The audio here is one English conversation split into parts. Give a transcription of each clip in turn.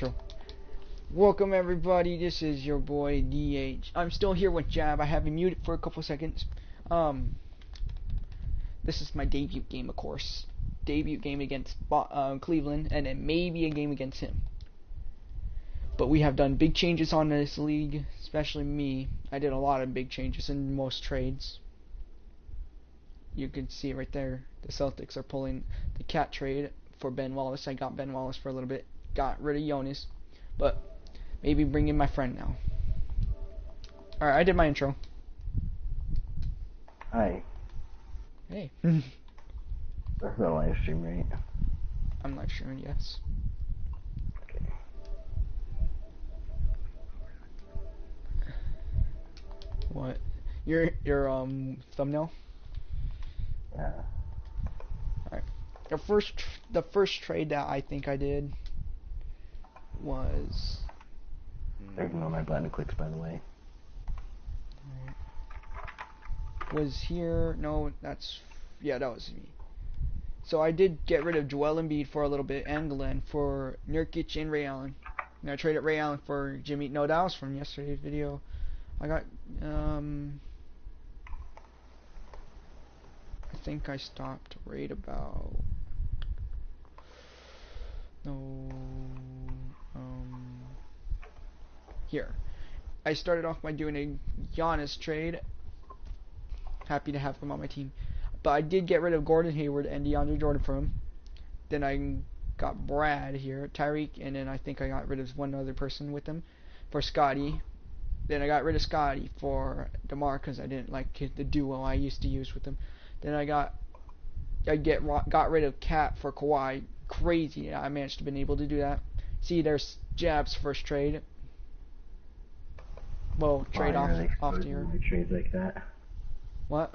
intro. Welcome everybody, this is your boy DH. I'm still here with Jab. I have him muted for a couple seconds. This is my debut game, of course. Debut game against Cleveland, and then maybe a game against him. But we have done big changes on this league, especially me. I did a lot of big changes in most trades. You can see right there, the Celtics are pulling the cat trade for Ben Wallace. I got Ben Wallace for a little bit, got rid of Jonas, but maybe bring in my friend now. Alright, I did my intro. Hi. Hey. That's a live stream, right? I'm live streaming, yes. Okay. What? Your thumbnail? Yeah. Alright. The first trade that I think I did was... Ignore my button clicks, by the way. Was here... No, that's... Yeah, that was me. So I did get rid of Joel Embiid for a little bit, and Glenn, for Nurkic and Ray Allen. And I traded Ray Allen for Jimmy... No, that was from yesterday's video. I got... I think I stopped right about... No... Here. I started off by doing a Giannis trade. Happy to have him on my team. But I did get rid of Gordon Hayward and DeAndre Jordan for him. Then I got Brad here, Tyreek, and then I think I got rid of one other person with him for Scotty. Then I got rid of Scotty for DeMar because I didn't like the duo I used to use with him. Then I got rid of Cat for Kawhi. Crazy, I managed to been able to do that. See, there's Jab's first trade. Well, trade off to your trades like that. What?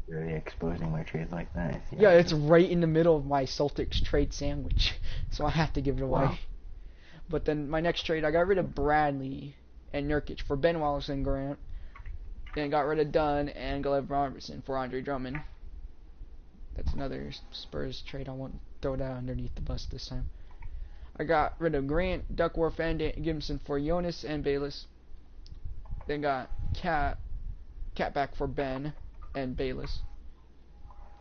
You're really exposing my trades like that. Yeah, it's right in the middle of my Celtics trade sandwich, so I have to give it away. Wow. But then my next trade, I got rid of Bradley and Nurkic for Ben Wallace and Grant. Then got rid of Dunn and Gleb Robertson for Andre Drummond. That's another Spurs trade. I won't throw that underneath the bus this time. I got rid of Grant, Duckworth, and Gibson for Jonas and Bayless. Then got Cat back for Ben and Bayless.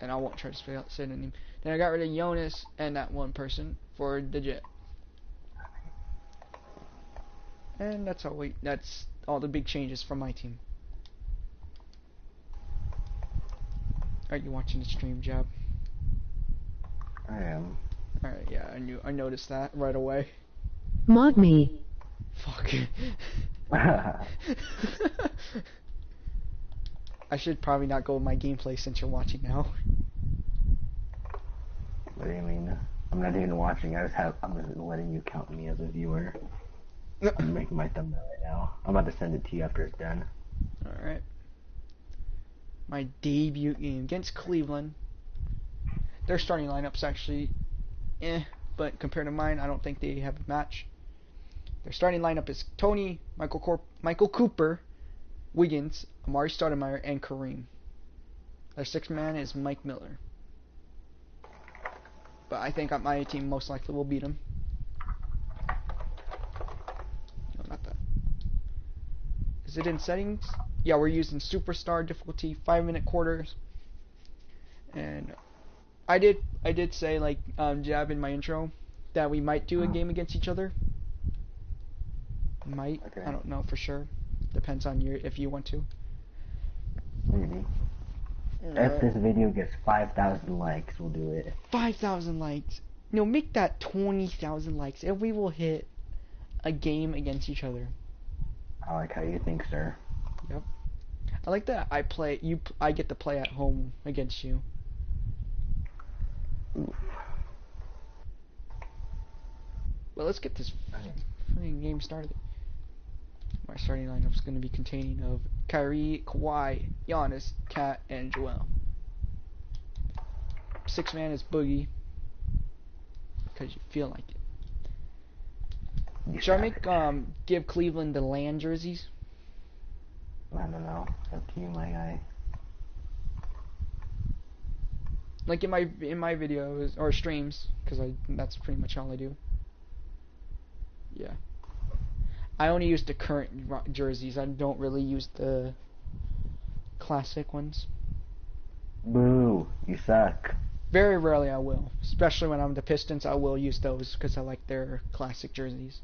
And I won't try to say the name. Then I got rid of Jonas and that one person for the Jet. And that's all the big changes from my team. Are you watching the stream, Jab? I am. Alright, yeah, I noticed that right away. Mod me. Fuck. I should probably not go with my gameplay since you're watching now. What do you mean? I'm not even watching. I'm just letting you count me as a viewer. I'm making my thumbnail right now. I'm about to send it to you after it's done. Alright. My debut game against Cleveland. Their starting lineup's actually but compared to mine, I don't think they have a match. Their starting lineup is Tony, Michael Cooper, Wiggins, Amari Stoudemire, and Kareem. Their sixth man is Mike Miller. But I think my team most likely will beat him. No, not that. Is it in settings? Yeah, we're using Superstar difficulty, 5-minute quarters. And I did say, like Jab in my intro, that we might do a game against each other. Might. Okay. I don't know for sure. Depends on if you want to. Maybe. If this video gets 5,000 likes, we'll do it. 5,000 likes. No, make that 20,000 likes, and we will hit a game against each other. I like how you think, sir. Yep. I like that I get to play at home against you. Oof. Well, let's get this freaking game started. My starting lineup is going to be containing of Kyrie, Kawhi, Giannis, Kat, and Joel. Sixth man is Boogie, because you feel like it. Should I make give Cleveland the land jerseys? I don't know. It's up to you, my guy. Like in my videos or streams, because that's pretty much all I do. I only use the current jerseys. I don't really use the classic ones. Boo, you suck. Very rarely I will. Especially when I'm the Pistons, I will use those because I like their classic jerseys.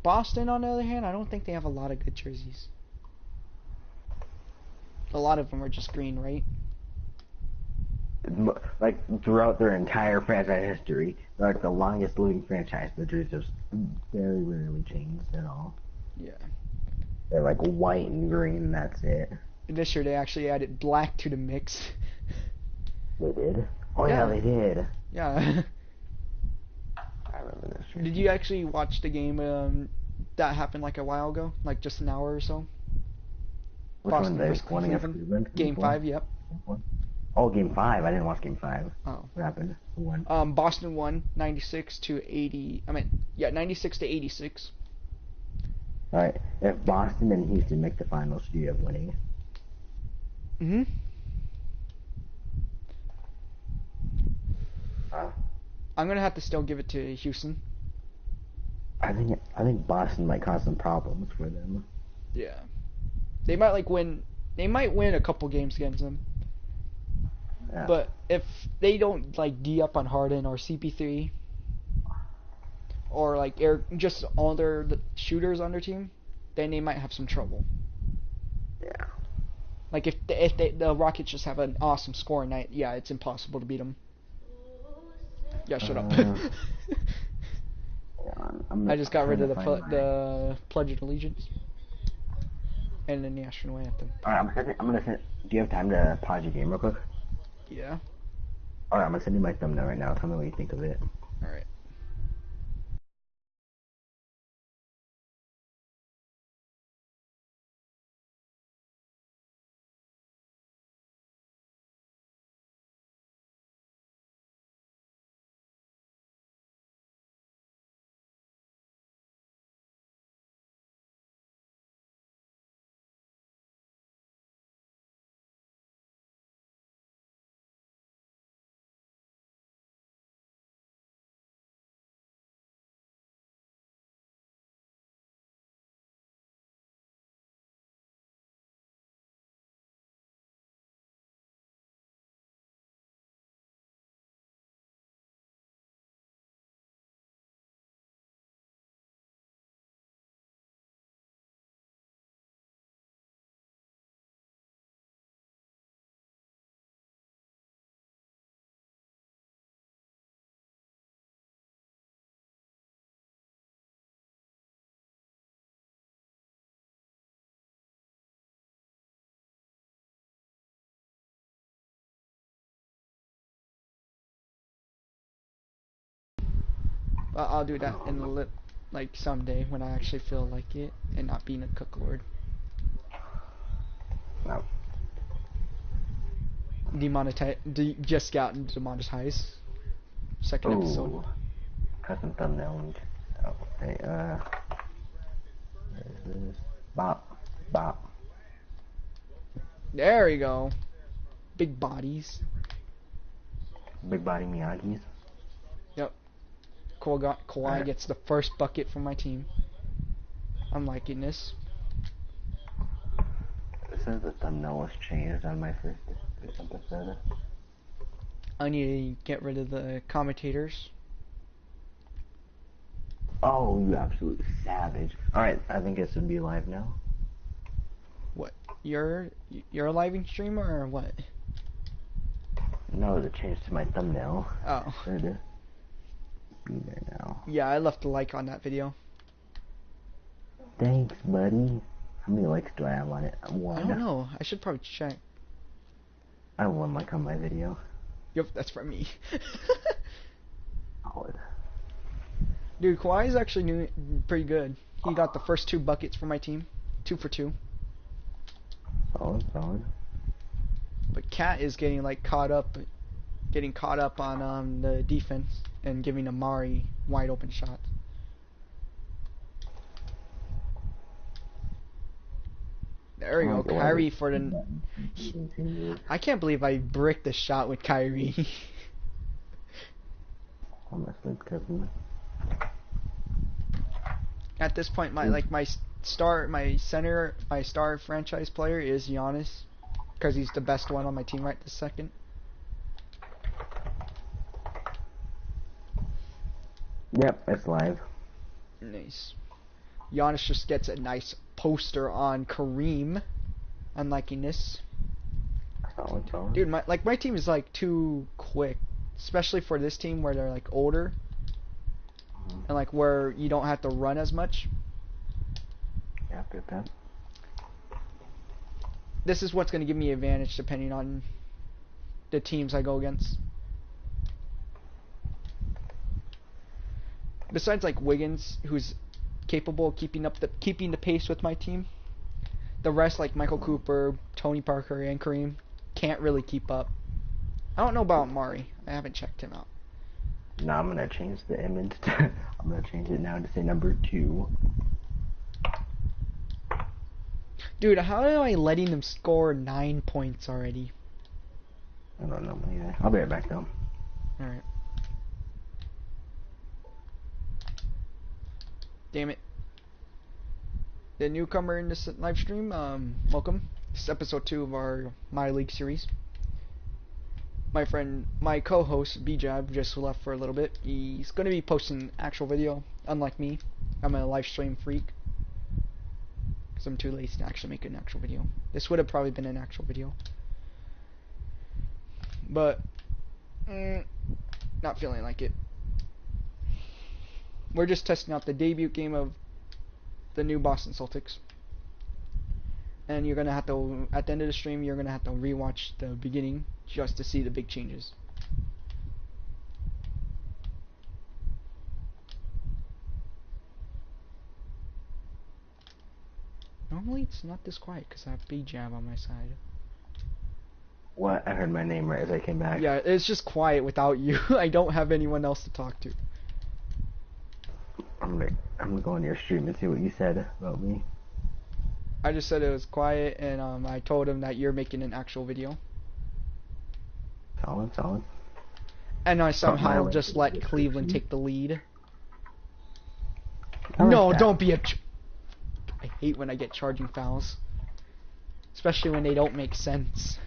Boston, on the other hand, I don't think they have a lot of good jerseys. A lot of them are just green, right? Like, throughout their entire franchise history, they're like the longest living franchise, the jerseys just very rarely changed at all. Yeah. They're like white and green, and that's it. This year they actually added black to the mix. They did? Oh yeah, they did. Yeah. I remember this. Did you actually watch the game that happened like a while ago? Like just an hour or so? Which Boston one? versus One against Cleveland? Cleveland? Game 5, yep. Oh, game 5. I didn't watch game 5. Oh. What happened? Who won? Boston won 96 to 80. 96 to 86. Alright, if Boston and Houston make the finals, do you have winning? Mm-hmm. I'm gonna have to still give it to Houston. I think Boston might cause some problems for them. Yeah. They might win. They might win a couple games against them. Yeah. But if they don't D up on Harden or CP3 or just all their shooters on their team, then they might have some trouble. Yeah. Like if the Rockets just have an awesome scoring night, yeah, it's impossible to beat them. Yeah, shut up. I just got rid of the Pledge of Allegiance and the national anthem. Alright, I'm gonna send. Do you have time to pause your game real quick? Yeah. Alright, I'm gonna send you my thumbnail right now. Tell me what you think of it. Alright. I'll do that in someday when I actually feel like it and not being a cucklord. No. Just gotten demonetized. Second episode. Custom thumbnail link. Okay, where is this? Bop. There we go. Big bodies. Big body Miyagi's. Yep. Kawhi gets the first bucket from my team. I'm liking this. It says the thumbnail was changed on my first episode. I need to get rid of the commentators. Oh, you absolute savage. Alright, I think this would be live now. What? You're a live streamer or what? No, it changed to my thumbnail. Oh. There it is. Be there now. Yeah, I left a like on that video. Thanks, buddy. How many likes do I have on it? One. I don't know. I should probably check. I have 1 like on my video. Yep, that's from me. Solid. Dude, Kawhi is actually doing pretty good. He got the first 2 buckets for my team. 2 for 2. Solid. But Cat is getting caught up on the defense and giving Amari wide open shots. There we go, Kyrie for the. I can't believe I bricked the shot with Kyrie. I'm gonna sleep, Kevin. At this point, my star franchise player is Giannis, because he's the best one on my team right this second. Yep, it's live. Nice. Giannis just gets a nice poster on Kareem. I'm liking this. Dude, my team is like too quick, especially for this team where they're like older, and like where you don't have to run as much. Yeah, get that. This is what's going to give me advantage depending on the teams I go against. Besides like Wiggins, who's capable of keeping the pace with my team, the rest like Michael Cooper, Tony Parker, and Kareem can't really keep up. I don't know about Mari. I haven't checked him out. No, I'm gonna change the image. I'm gonna change it now to say number 2. Dude, how am I letting them score 9 points already? I don't know either. I'll be right back though. Alright. Damn it. The newcomer in this live stream, welcome. This is episode 2 of our MyLeague series. My co-host, Bjab, just left for a little bit. He's going to be posting actual video, unlike me. I'm a live stream freak. Because I'm too lazy to actually make an actual video. This would have probably been an actual video. But, not feeling like it. We're just testing out the debut game of the new Boston Celtics. And you're going to have to, at the end of the stream, you're going to have to rewatch the beginning just to see the big changes. Normally it's not this quiet because I have Bjab on my side. What? I heard my name right as I came back. Yeah, it's just quiet without you. I don't have anyone else to talk to. I'm gonna go on your stream and see what you said about me. I just said it was quiet, and I told him that you're making an actual video. Solid. And I somehow just let Cleveland take the lead. No, don't be a... I hate when I get charging fouls. Especially when they don't make sense.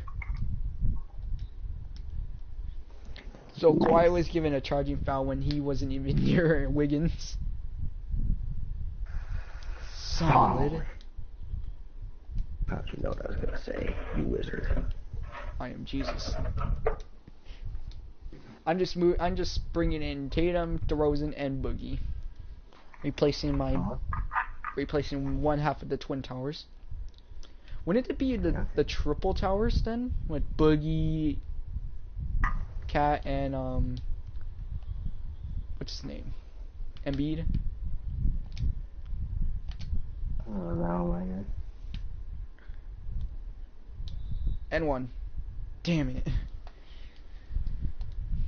So Kawhi was given a charging foul when he wasn't even near Wiggins. Solid. How'd you know what I was gonna say, you wizard? I am Jesus. I'm just bringing in Tatum, DeRozan, and Boogie, replacing one half of the Twin Towers. Wouldn't it be the Triple Towers then, with Boogie, Cat, and what's his name, Embiid? Oh my god. And one. Damn it.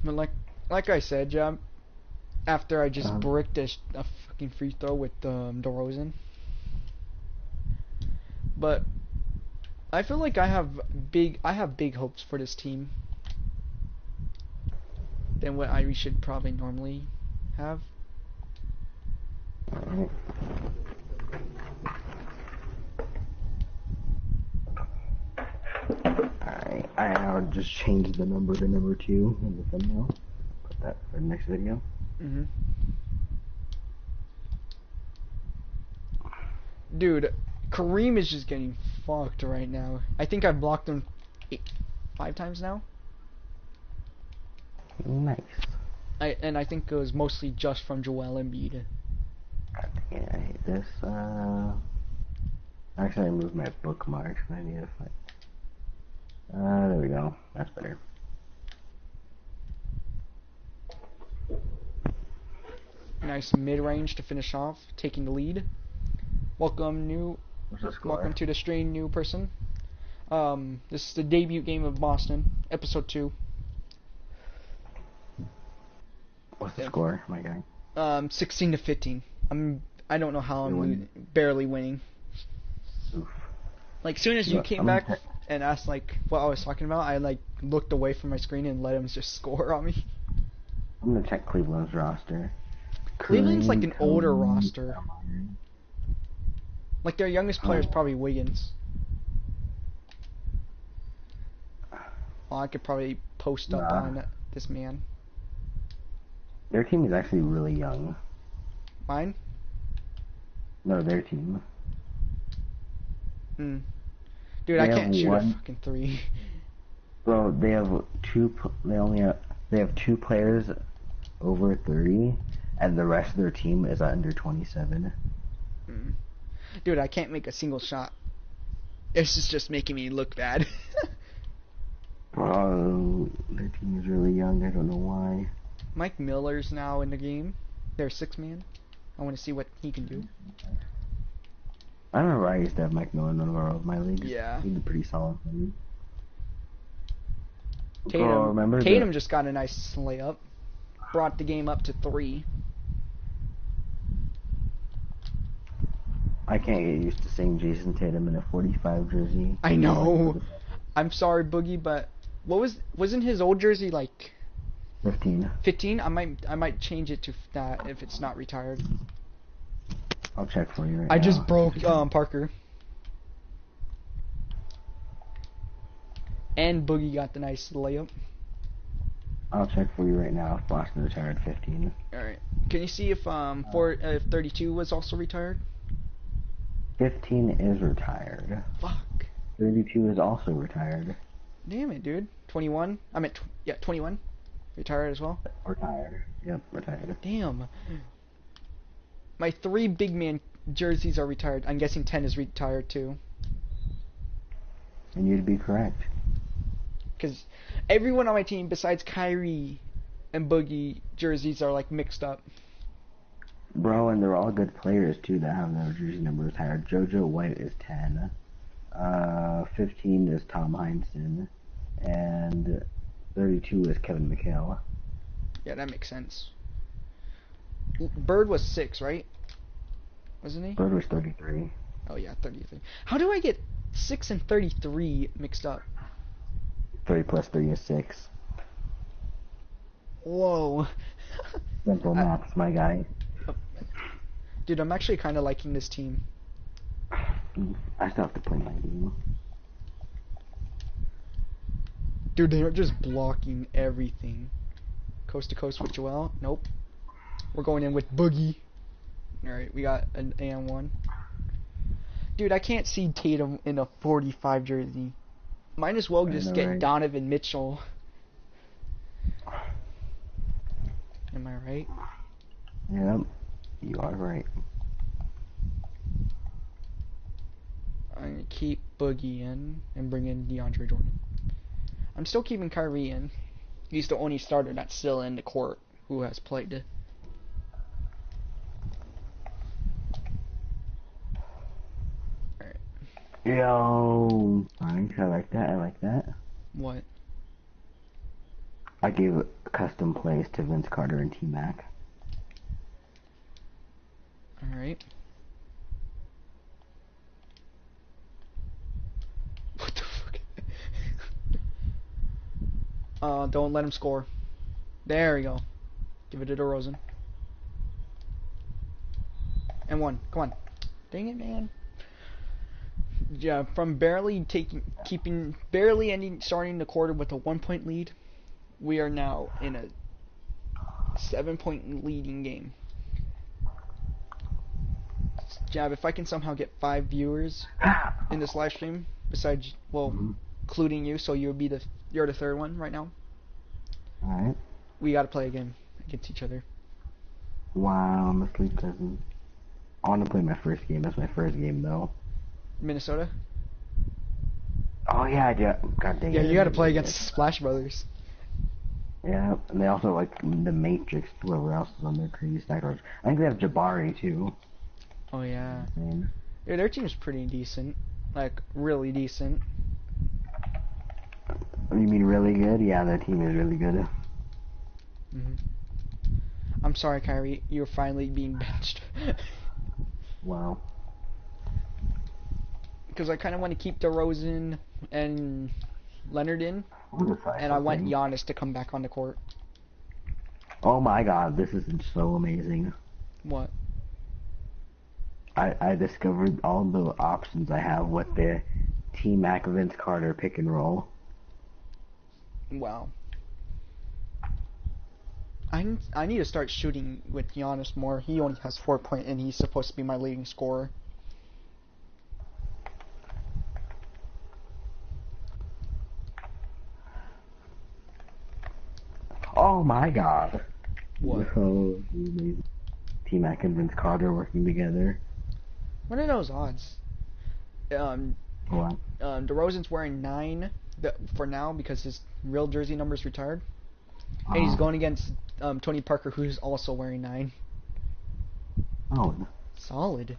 But like I said, Job, after I just bricked a fucking free throw with DeRozan. But I feel like I have big hopes for this team than what I should probably normally have. Alright, I now just changed the number to number 2 in the thumbnail. Put that for the next video. Dude, Kareem is just getting fucked right now. I think I've blocked him 5 times now. Nice. I think it was mostly just from Joel Embiid. Yeah, I hate this. Actually, I moved my bookmarks. I need to find. There we go. That's better. Nice mid-range to finish off, taking the lead. Welcome to the stream, new person. This is the debut game of Boston, episode 2. What's the score, my guy? 16-15. I don't know how I'm barely winning. Oof. Like, soon as you came back and asked like what I was talking about, I like looked away from my screen and let him just score on me. I'm gonna check Cleveland's roster. Cleveland's like an older Kobe, roster. Like their youngest player is probably Wiggins. Well, I could probably post up on this man. Their team is actually really young. Mine? No, their team. Dude, They I have can't shoot a one- fucking three. Bro, they have they have two players over 30, and the rest of their team is under 27. Dude, I can't make a single shot. This is just making me look bad. Bro, their team is really young. I don't know why. Mike Miller's now in the game. They're 6-man. I want to see what he can do. I remember I used to have Mike Miller in one of my leagues. Yeah. He did pretty solid for me. Tatum, Bro, remember Tatum just got a nice layup. Brought the game up to 3. I can't get used to seeing Jason Tatum in a 45 jersey. I know. I'm sorry, Boogie, but wasn't his old jersey like 15. 15? I might change it to that if it's not retired. I'll check for you right now. I just broke Parker. And Boogie got the nice layup. I'll check for you right now if Boston retired 15. Alright. Can you see if if 32 was also retired? 15 is retired. Fuck. 32 is also retired. Damn it, dude. 21? I meant 21. Retired as well. Retired. Yep, retired. Damn. My 3 big man jerseys are retired. I'm guessing 10 is retired too. And you'd be correct. Because everyone on my team besides Kyrie and Boogie jerseys are like mixed up. Bro, and they're all good players too that have their jersey number retired. JoJo White is 10. 15 is Tom Heinsohn. And 32 is Kevin McHale. Yeah, that makes sense. Bird was 6, right? Wasn't he? Bird was 33. Oh yeah, 33. How do I get 6 and 33 mixed up? 30 plus 3 is 6. Whoa. Simple maths, my guy. Dude, I'm actually kind of liking this team. I still have to play my game. Dude, they're just blocking everything. Coast to coast with Joel. Nope. We're going in with Boogie. Alright, we got an and1. Dude, I can't see Tatum in a 45 jersey. Might as well just get right? Donovan Mitchell. Am I right? Yep, you are right. I'm gonna keep Boogie in and bring in DeAndre Jordan. I'm still keeping Kyrie in. He's the only starter that's still in the court who has played. Alright. Yo, I like that. I like that. What? I gave custom plays to Vince Carter and T-Mac. Alright. What the fuck? Don't let him score. There we go. Give it to DeRozan. And 1. Come on. Dang it, man. Yeah, from barely starting the quarter with a 1-point lead, we are now in a 7-point leading game. Jab, if I can somehow get 5 viewers in this live stream, besides, well, including you, so you're the 3rd one right now. Alright. We gotta play a game against each other. Wow, I'm asleep, cousin. I want to play my first game. That's my first game, though. Minnesota? Oh, yeah, I do. God dang it. Yeah, you gotta play against Splash Brothers. Yeah, and they also like the Matrix, whoever else is on their crazy stack. I think they have Jabari, too. Oh, yeah. Man. Yeah, their team's pretty decent. Like, really decent. You mean really good? Yeah, their team is really good. I'm sorry, Kyrie. You're finally being benched. Wow. Because I kind of want to keep DeRozan and Leonard in, and I want something. Giannis to come back on the court. Oh my god, this is so amazing. What? I discovered all the options I have with the T-Mac Vince Carter pick and roll. Wow. I need to start shooting with Giannis more. He only has 4 points, and he's supposed to be my leading scorer. Oh my god. What? So, T-Mac and Vince Carter working together. What are those odds? What? DeRozan's wearing 9 for now because his real jersey number's retired. And he's going against Tony Parker, who's also wearing 9. Oh. Solid.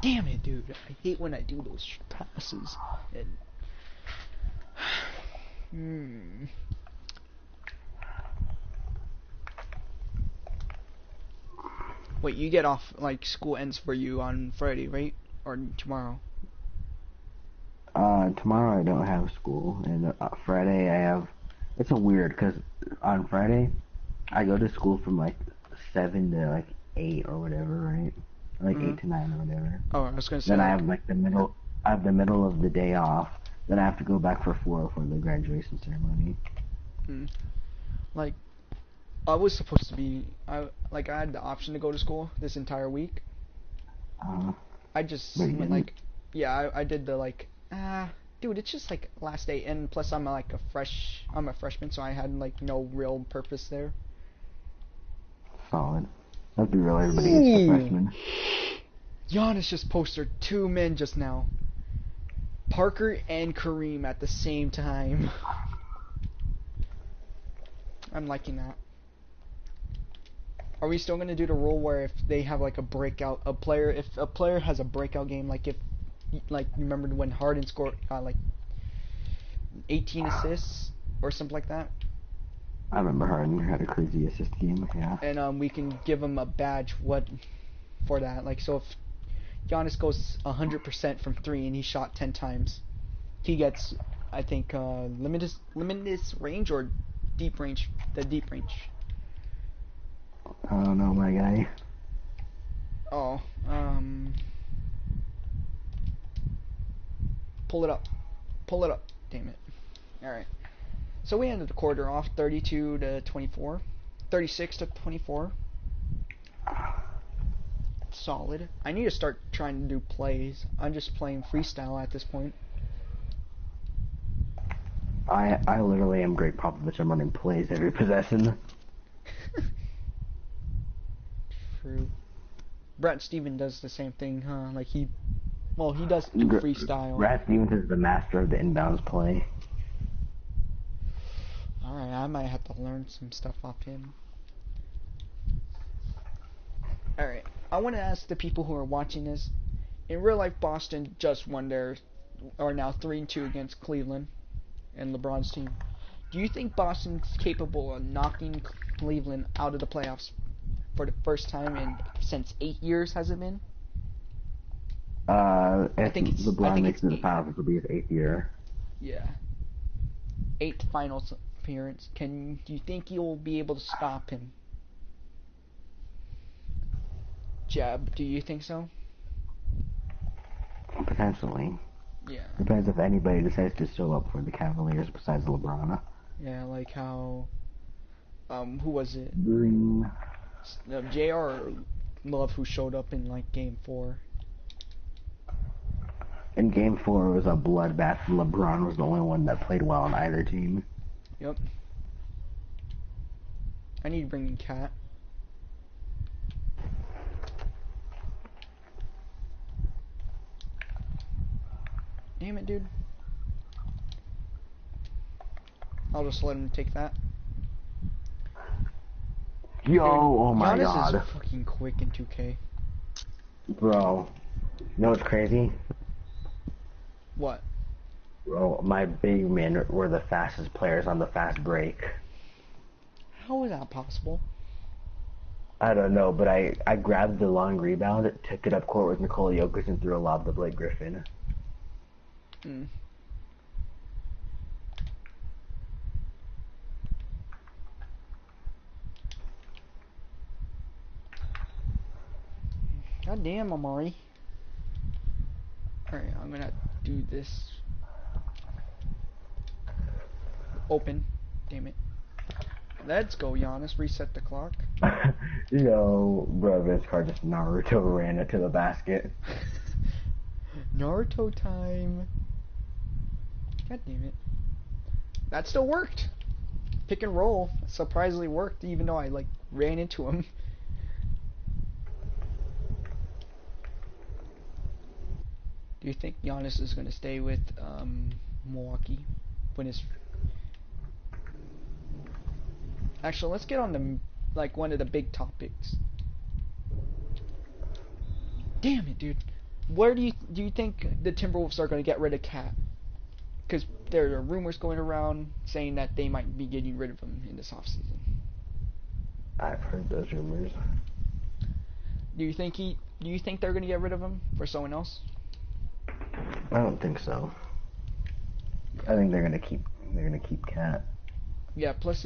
Damn it, dude. I hate when I do those passes. And... Wait, you get off, like, school ends for you on Friday, right? Or tomorrow? Tomorrow I don't have school, and Friday I have... It's a weird, because on Friday, I go to school from, like, 7 to, like, 8 or whatever, right? Like, 8 to 9 or whatever. Oh, I was gonna say... Then I have, like, I have the middle of the day off. Then I have to go back for 4 for the graduation ceremony. Like, I was supposed to be... I had the option to go to school this entire week. I just went, like... Yeah, I did the, like... dude, it's just, like, last day. And plus, I'm, like, I'm a freshman, so I had, like, no real purpose there. Solid. That'd be real, everybody is a freshman. Giannis just posted 2 men just now. Parker and Kareem at the same time. I'm liking that. Are we still gonna do the rule where if they have like if a player has a breakout game, like if, like, you remember when Harden scored like 18 assists or something like that? I remember Harden had a crazy assist game, yeah. And we can give him a badge for that. Like, so if Giannis goes 100% from 3 and he shot 10 times, he gets, I think, limitless range or deep range. The deep range. I don't know, my guy. Oh, pull it up. Damn it. Alright. So we ended the quarter off 32 to 24. 36 to 24. Solid. I need to start trying to do plays. I'm just playing freestyle at this point. I literally am Greg Popovich. I'm running plays every possession. True. Brad Stevens does the same thing, huh? Like he does do freestyle. Brad Stevens is the master of the inbounds play. Alright, I might have to learn some stuff off him. Alright, I want to ask the people who are watching this. In real life, Boston just won are now 3-2 against Cleveland and LeBron's team. Do you think Boston's capable of knocking Cleveland out of the playoffs for the first time since 8 years, has it been? I think LeBron makes it to the finals, it will be his 8th year. Yeah. 8th finals appearance. Do you think you'll be able to stop him? Jab, do you think so? Potentially. Yeah. Depends if anybody decides to show up for the Cavaliers besides LeBron. Yeah, like how... who was it? Green. JR or Love, who showed up in, like, Game 4. In Game 4, it was a bloodbath. LeBron was the only one that played well on either team. Yep. I need to bring in Cat. Damn it, dude. I'll just let him take that. Yo, Dude, oh my god. Giannis is fucking quick in 2K. Bro, you know what's crazy? What? Bro, my big men were the fastest players on the fast break. How is that possible? I don't know, but I grabbed the long rebound, took it up court with Nikola Jokic, and threw a lob to Blake Griffin. God damn, Amari. Alright, I'm gonna do this. Open. Damn it. Let's go, Giannis. Reset the clock. You know, bro, this card just Naruto ran it to the basket. Naruto time. God damn it. That still worked. Pick and roll surprisingly worked, even though I like ran into him. Do you think Giannis is going to stay with Milwaukee when his... Actually, let's get on the like one of the big topics. Damn it, dude. Where do you think the Timberwolves are going to get rid of Cat? Because there are rumors going around saying that they might be getting rid of him in this offseason. I've heard those rumors. Do you think they're going to get rid of him for someone else? I don't think so. I think they're gonna keep Cat. Yeah. Plus,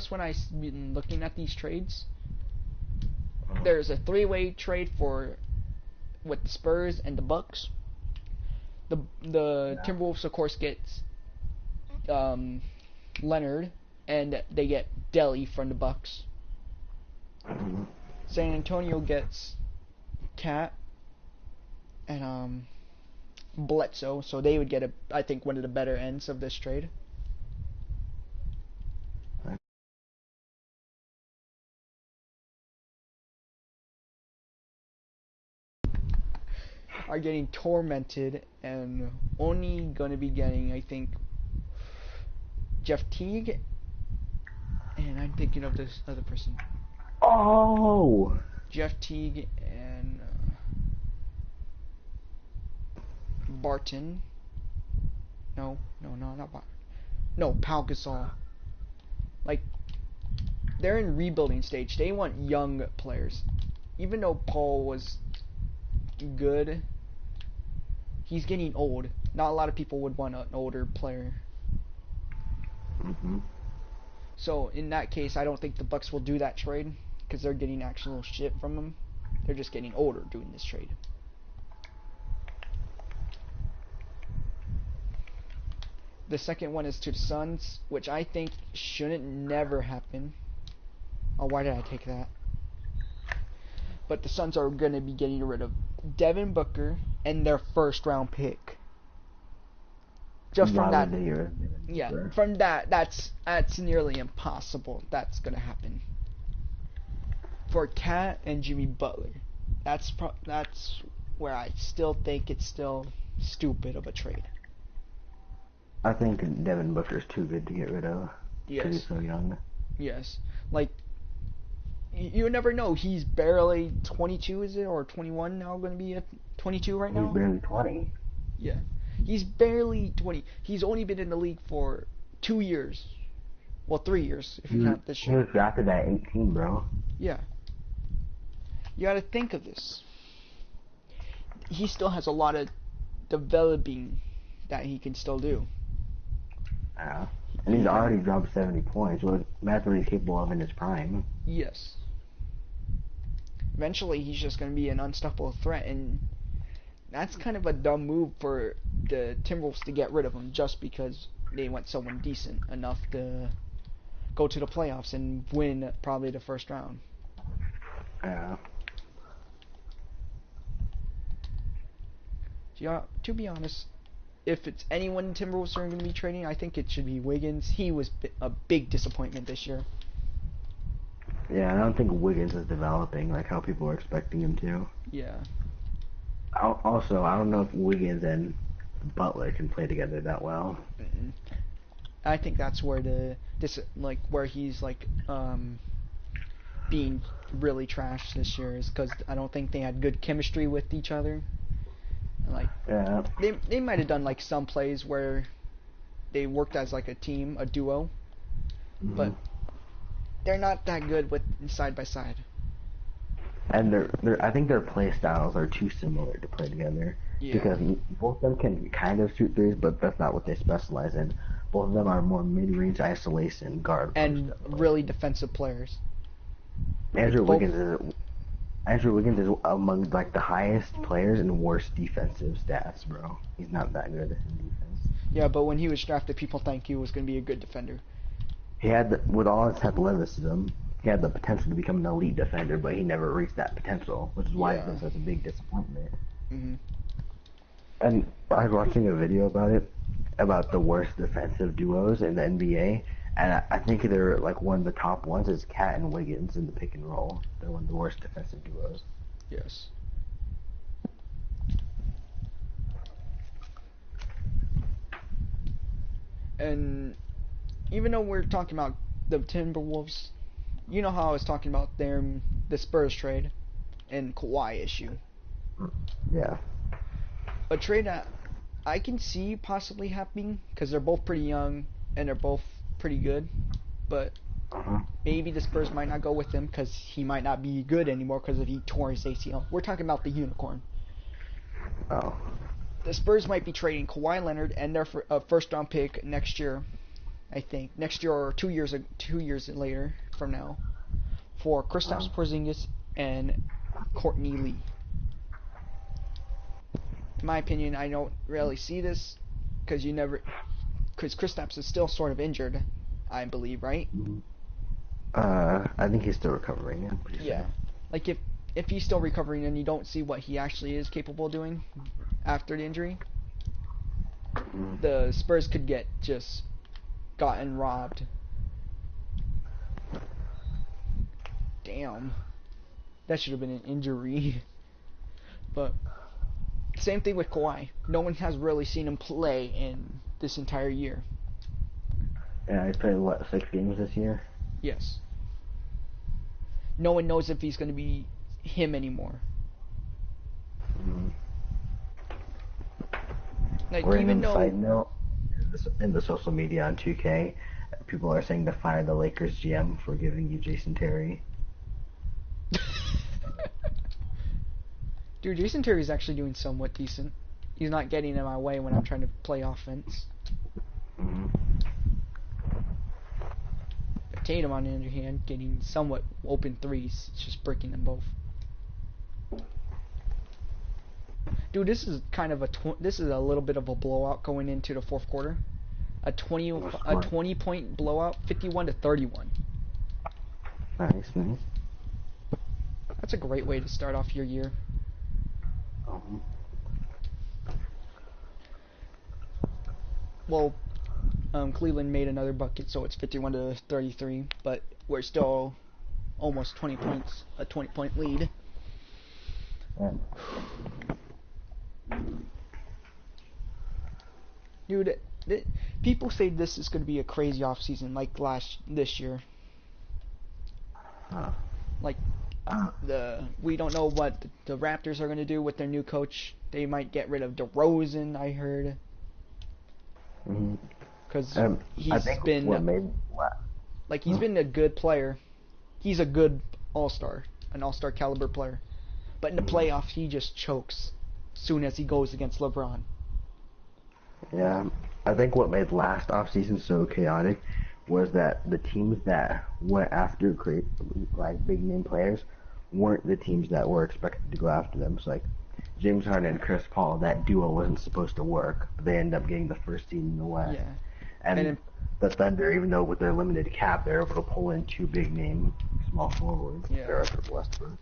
when I've been looking at these trades, there's a three-way trade with the Spurs and the Bucks. The Timberwolves, of course, gets Leonard, and they get Delly from the Bucks. San Antonio gets Cat and Bledsoe, so they would get I think one of the better ends of this trade. Are getting tormented and only gonna be getting, I think, Jeff Teague, and I'm thinking of this other person. Oh! Jeff Teague and Barton. No, not Barton. No, Pau Gasol. Like, they're in rebuilding stage. They want young players. Even though Paul was good, he's getting old. Not a lot of people would want an older player. So in that case, I don't think the Bucks will do that trade because they're getting actual shit from him. They're just getting older doing this trade. The second one is to the Suns, which I think shouldn't never happen. Oh, why did I take that? But the Suns are going to be getting rid of Devin Booker and their first round pick. Just from that, yeah, from that's nearly impossible. That's going to happen. For Cat and Jimmy Butler, that's where I still think it's still stupid of a trade. I think Devin Booker's too good to get rid of. Yes. Because he's so young. Yes. Like, you never know. He's barely 22, is it? Or 21 now, going to be 22 right now? He's barely 20. Yeah. He's barely 20. He's only been in the league for 2 years. Well, 3 years, if you count this year. He was drafted at 18, bro. Yeah. You gotta think of this. He still has a lot of developing that he can still do. Yeah. And he's already dropped 70 points. Well, that's what he's capable of in his prime. Yes. Eventually, he's just going to be an unstoppable threat, and that's kind of a dumb move for the Timberwolves to get rid of him just because they want someone decent enough to go to the playoffs and win probably the first round. Yeah. Yeah, to be honest, if it's anyone Timberwolves are going to be trading, I think it should be Wiggins. He was a big disappointment this year. Yeah, I don't think Wiggins is developing like how people are expecting him to. Yeah. Also, I don't know if Wiggins and Butler can play together that well. I think that's where where he's being really trashed this year is because I don't think they had good chemistry with each other. Like, yeah. They might have done like some plays where they worked as like a team, a duo, but they're not that good with side by side. And I think their play styles are too similar to play together. Yeah. Because both of them can kind of shoot threes, but that's not what they specialize in. Both of them are more mid-range isolation guard. And really defensive players. Andrew Wiggins Andrew Wiggins is among like the highest players and worst defensive stats, bro. He's not that good in defense. Yeah, but when he was drafted, people think he was going to be a good defender. He had, with all his athleticism, he had the potential to become an elite defender, but he never reached that potential, which is why it's been such a big disappointment. Mhm. And I was watching a video about it, about the worst defensive duos in the NBA, and I think they're like one of the top ones is Cat and Wiggins in the pick and roll. They're one of the worst defensive duos. Yes. And even though we're talking about the Timberwolves, you know how I was talking about the Spurs trade and Kawhi issue. Yeah. A trade that I can see possibly happening because they're both pretty young and they're both pretty good, but maybe the Spurs might not go with him because he might not be good anymore because he tore his ACL. We're talking about the unicorn. Oh. The Spurs might be trading Kawhi Leonard and their first round pick next year, I think next year or 2 years later from now, for Kristaps Porzingis and Courtney Lee. In my opinion, I don't really see this because Kristaps is still sort of injured, I believe, right? I think he's still recovering. I'm pretty Yeah. sure. Like if he's still recovering and you don't see what he actually is capable of doing after the injury, the Spurs could get just gotten robbed. Damn. That should have been an injury. But same thing with Kawhi. No one has really seen him play in this entire year. Yeah, he played, 6 games this year? Yes. No one knows if he's going to be him anymore. Like, even though... Side note, in the social media on 2K, people are saying to fire the Lakers GM for giving you Jason Terry. Dude, Jason Terry's actually doing somewhat decent. He's not getting in my way when I'm trying to play offense. But Tatum, on the other hand, getting somewhat open threes. It's just breaking them both. Dude, this is kind of this is a little bit of a blowout going into the fourth quarter. A 20-point blowout, 51-31. Nice. That's a great way to start off your year. Well, Cleveland made another bucket, so it's 51-33, but we're still almost 20 points, a 20-point lead. Dude, people say this is going to be a crazy offseason like this year. Like, we don't know what the Raptors are going to do with their new coach. They might get rid of DeRozan, I heard. Because he's been he's been a good player. He's a good an all-star caliber player. But in the playoffs, he just chokes soon as he goes against LeBron. Yeah, I think what made last offseason so chaotic was that the teams that went after big name players weren't the teams that were expected to go after them. So like James Harden and Chris Paul, that duo wasn't supposed to work, but they ended up getting the first seed in the West. Yeah. And the Thunder, even though with their limited cap, they're able to pull in 2 big name small forwards. Yeah. Westbrook.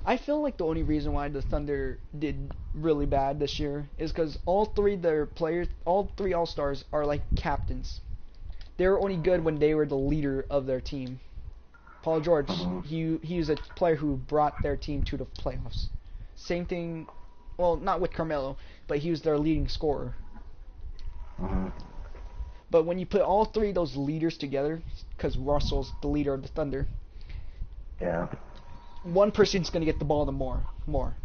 I feel like the only reason why the Thunder did really bad this year is because all 3 All-Stars are like captains. They were only good when they were the leader of their team. Paul George, he was a player who brought their team to the playoffs. Same thing, well, not with Carmelo, but he was their leading scorer. But when you put all 3 of those leaders together, because Russell's the leader of the Thunder, one person's going to get the ball more.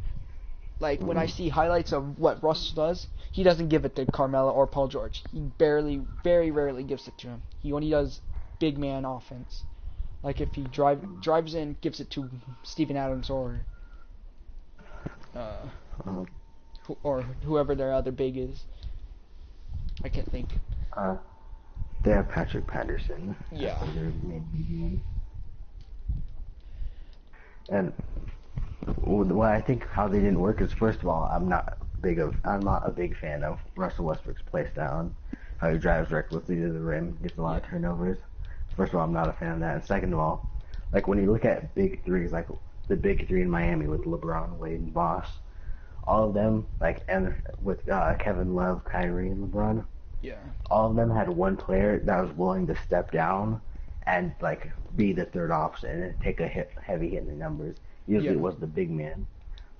Like, when I see highlights of what Russell does, he doesn't give it to Carmelo or Paul George. He very rarely gives it to him. He only does big man offense. Like, if he drives in, gives it to Steven Adams or whoever their other big is. I can't think. They have Patrick Patterson. Yeah. And Well, I think how they didn't work is, first of all, I'm not a big fan of Russell Westbrook's play style, how he drives recklessly to the rim, gets a lot of turnovers. First of all, I'm not a fan of that. And second of all, like when you look at big threes, like the big three in Miami with LeBron, Wade, and Boss, all of them, like, and with Kevin Love, Kyrie, and LeBron, Yeah. all of them had one player that was willing to step down and like be the third option and take a heavy hit in the numbers. Usually it was the big man.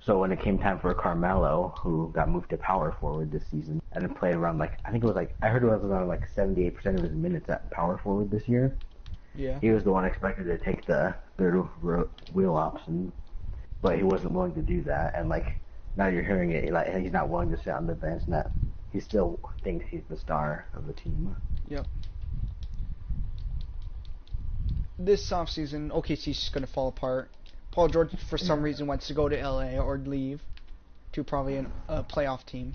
So when it came time for Carmelo, who got moved to power forward this season and then played around I heard it was around like 78% of his minutes at power forward this year. Yeah. He was the one expected to take the third wheel option, but he wasn't willing to do that. And like now you're hearing it, like he's not willing to sit on the bench. And that he still thinks he's the star of the team. Yep. This offseason, OKC's just gonna fall apart. Paul George, for some reason, wants to go to LA or leave to probably a playoff team.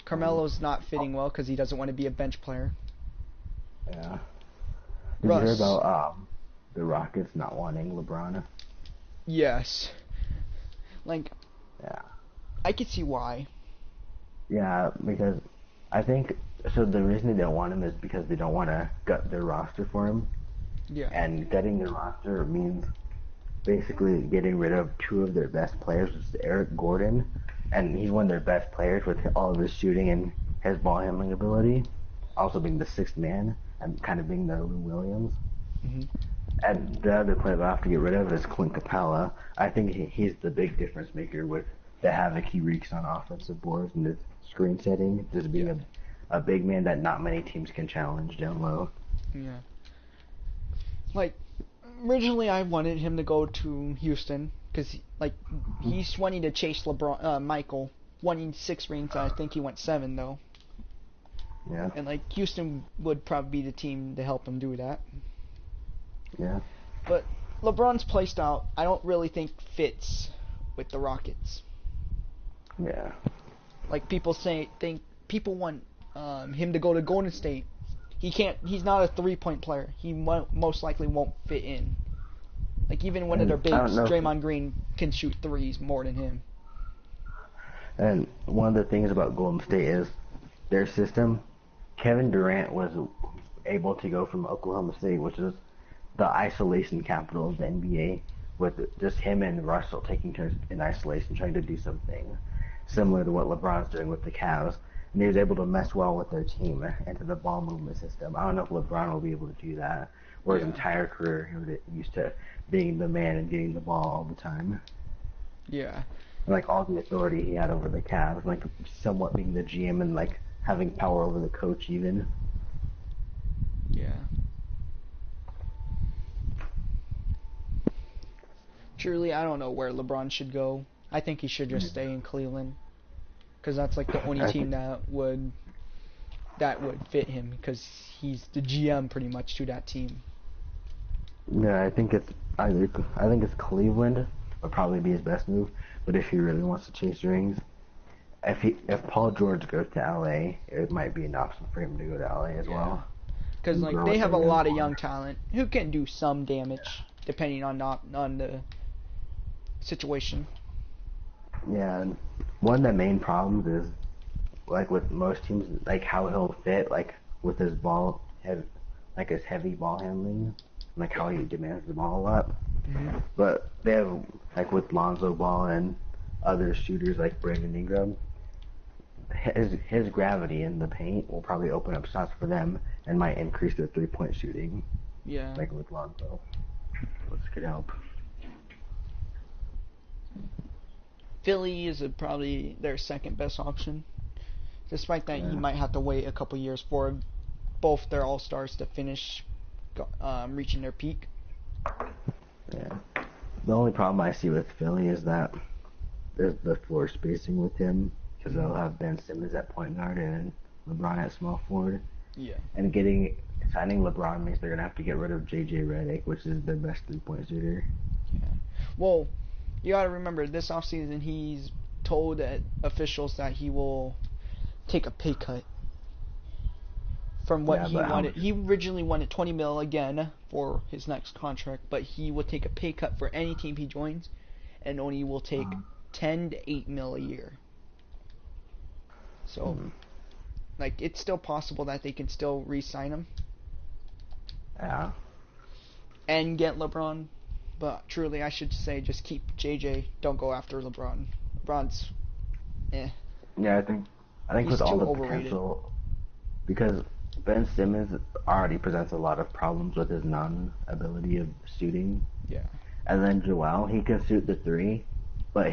Carmelo's not fitting well because he doesn't want to be a bench player. Yeah. Did you hear about the Rockets not wanting LeBron? Yes. Like, Yeah. I could see why. Yeah, because I think so. The reason they don't want him is because they don't want to gut their roster for him. Yeah. And gutting their roster means basically getting rid of two of their best players, which is Eric Gordon, and he's one of their best players with all of his shooting and his ball handling ability, also being the sixth man and kind of being the Lou Williams. Mm-hmm. And the other player I have to get rid of is Clint Capella. I think he's the big difference maker with the havoc he wreaks on offensive boards and his screen setting, just being a big man that not many teams can challenge down low. Yeah. Like, originally I wanted him to go to Houston because, he's wanting to chase Michael, wanting 6 rings. I think he went 7 though. Yeah. And Houston would probably be the team to help him do that. Yeah. But LeBron's playstyle, I don't really think fits with the Rockets. Yeah. Like people people want him to go to Golden State. He's not a 3-point player. He most likely won't fit in. Like even one of their bigs, Draymond Green, can shoot threes more than him. And one of the things about Golden State is their system. Kevin Durant was able to go from Oklahoma State, which is the isolation capital of the NBA, with just him and Russell taking turns in isolation, trying to do something similar to what LeBron's doing with the Cavs. And he was able to mesh well with their team into the ball movement system. I don't know if LeBron will be able to do that, where his entire career he was used to being the man and getting the ball all the time. Yeah. And all the authority he had over the Cavs, somewhat being the GM and having power over the coach even. Yeah. Truly, I don't know where LeBron should go. I think he should just stay in Cleveland, because that's the only team that would fit him, because he's the GM pretty much to that team. Yeah, I think it's Cleveland would probably be his best move. But if he really wants to chase rings, if Paul George goes to LA, it might be an option for him to go to LA as well. Because they have a lot of young talent who can do some damage depending on the situation. Yeah, and one of the main problems is with most teams, how he'll fit, with his ball, his heavy ball handling, how he demands the ball a lot. Mm-hmm. But they have with Lonzo Ball and other shooters like Brandon Ingram, his gravity in the paint will probably open up shots for them and might increase their 3-point shooting. Yeah. With Lonzo, which could help. Philly is probably their second best option, despite that you might have to wait a couple years for both their all-stars to finish reaching their peak. Yeah. The only problem I see with Philly is that there's the floor spacing with him, because they'll have Ben Simmons at point guard and LeBron at small forward. Yeah. And signing LeBron means they're gonna have to get rid of JJ Redick, which is their best 3-point shooter. Yeah. Well, you gotta remember, this offseason he's told officials that he will take a pay cut from what he wanted. He originally wanted $20 million again for his next contract, but he will take a pay cut for any team he joins, and only will take 10 to 8 mil a year. So, like, it's still possible that they can still re-sign him. Yeah. And get LeBron. But truly, I should say just keep JJ. Don't go after LeBron. LeBron's, Yeah, I think He's with all too the overrated. potential, because Ben Simmons already presents a lot of problems with his non-ability of shooting. Yeah. And then Joel, he can shoot the three, but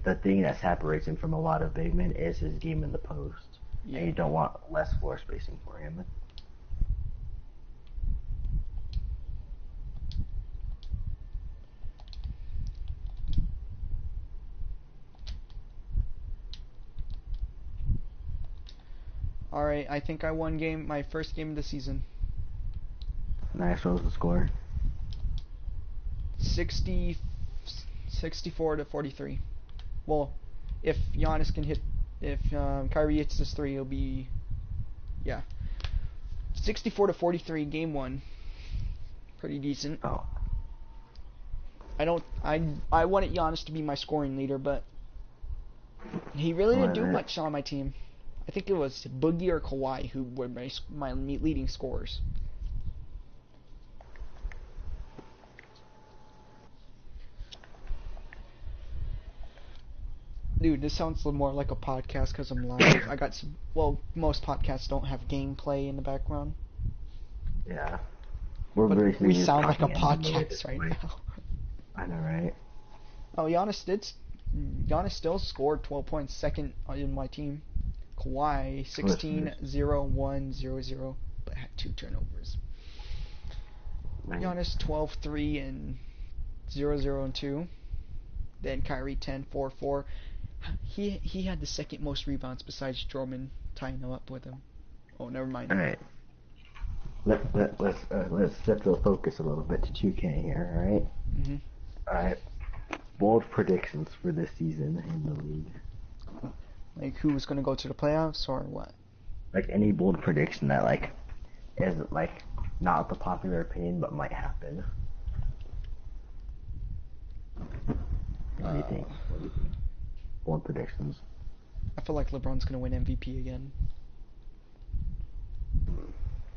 the thing that separates him from a lot of big men is his game in the post. Yeah. And you don't want less floor spacing for him. All right, I think I won my first game of the season. Nice. What was the score? 64 to 43. Well, if Giannis can if Kyrie hits this three, it'll be, 64 to 43, game one. Pretty decent. Oh. I wanted Giannis to be my scoring leader, but he really didn't do much on my team. I think it was Boogie or Kawhi who were my leading scorers. Dude, this sounds more like a podcast because I'm live. I got some. Well, most podcasts don't have gameplay in the background. Yeah. But we sound like a podcast right now. I know, right? Oh, Giannis still scored 12 points, second in my team. Kawhi 16, 0, 1, 0, 0, but had 2 turnovers. Nice. Giannis 12, 3, and 0, 0, and 2. Then Kyrie 10, 4, 4. He had the second most rebounds besides Drummond tying him up with him. Oh, never mind. All right. Let's shift the focus a little bit to 2K here. All right. Mm-hmm. All right. Bold predictions for this season in the league. Like who's gonna go to the playoffs or what? Like any bold prediction that is not the popular opinion but might happen. What do you think? Bold predictions. I feel like LeBron's gonna win MVP again.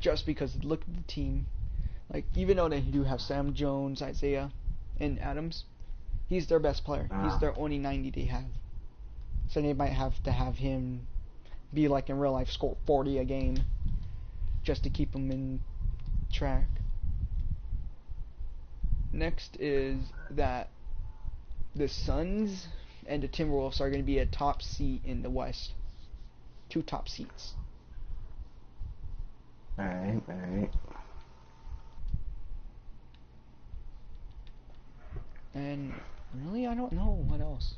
Just because look at the team. Like even though they do have Sam Jones, Isaiah, and Adams, he's their best player. He's their only 90 they have. So they might have to have him be like in real life, score 40 a game just to keep him in track. Next is that the Suns and the Timberwolves are going to be a top seat in the West. 2 top seats. Alright. And really, I don't know what else.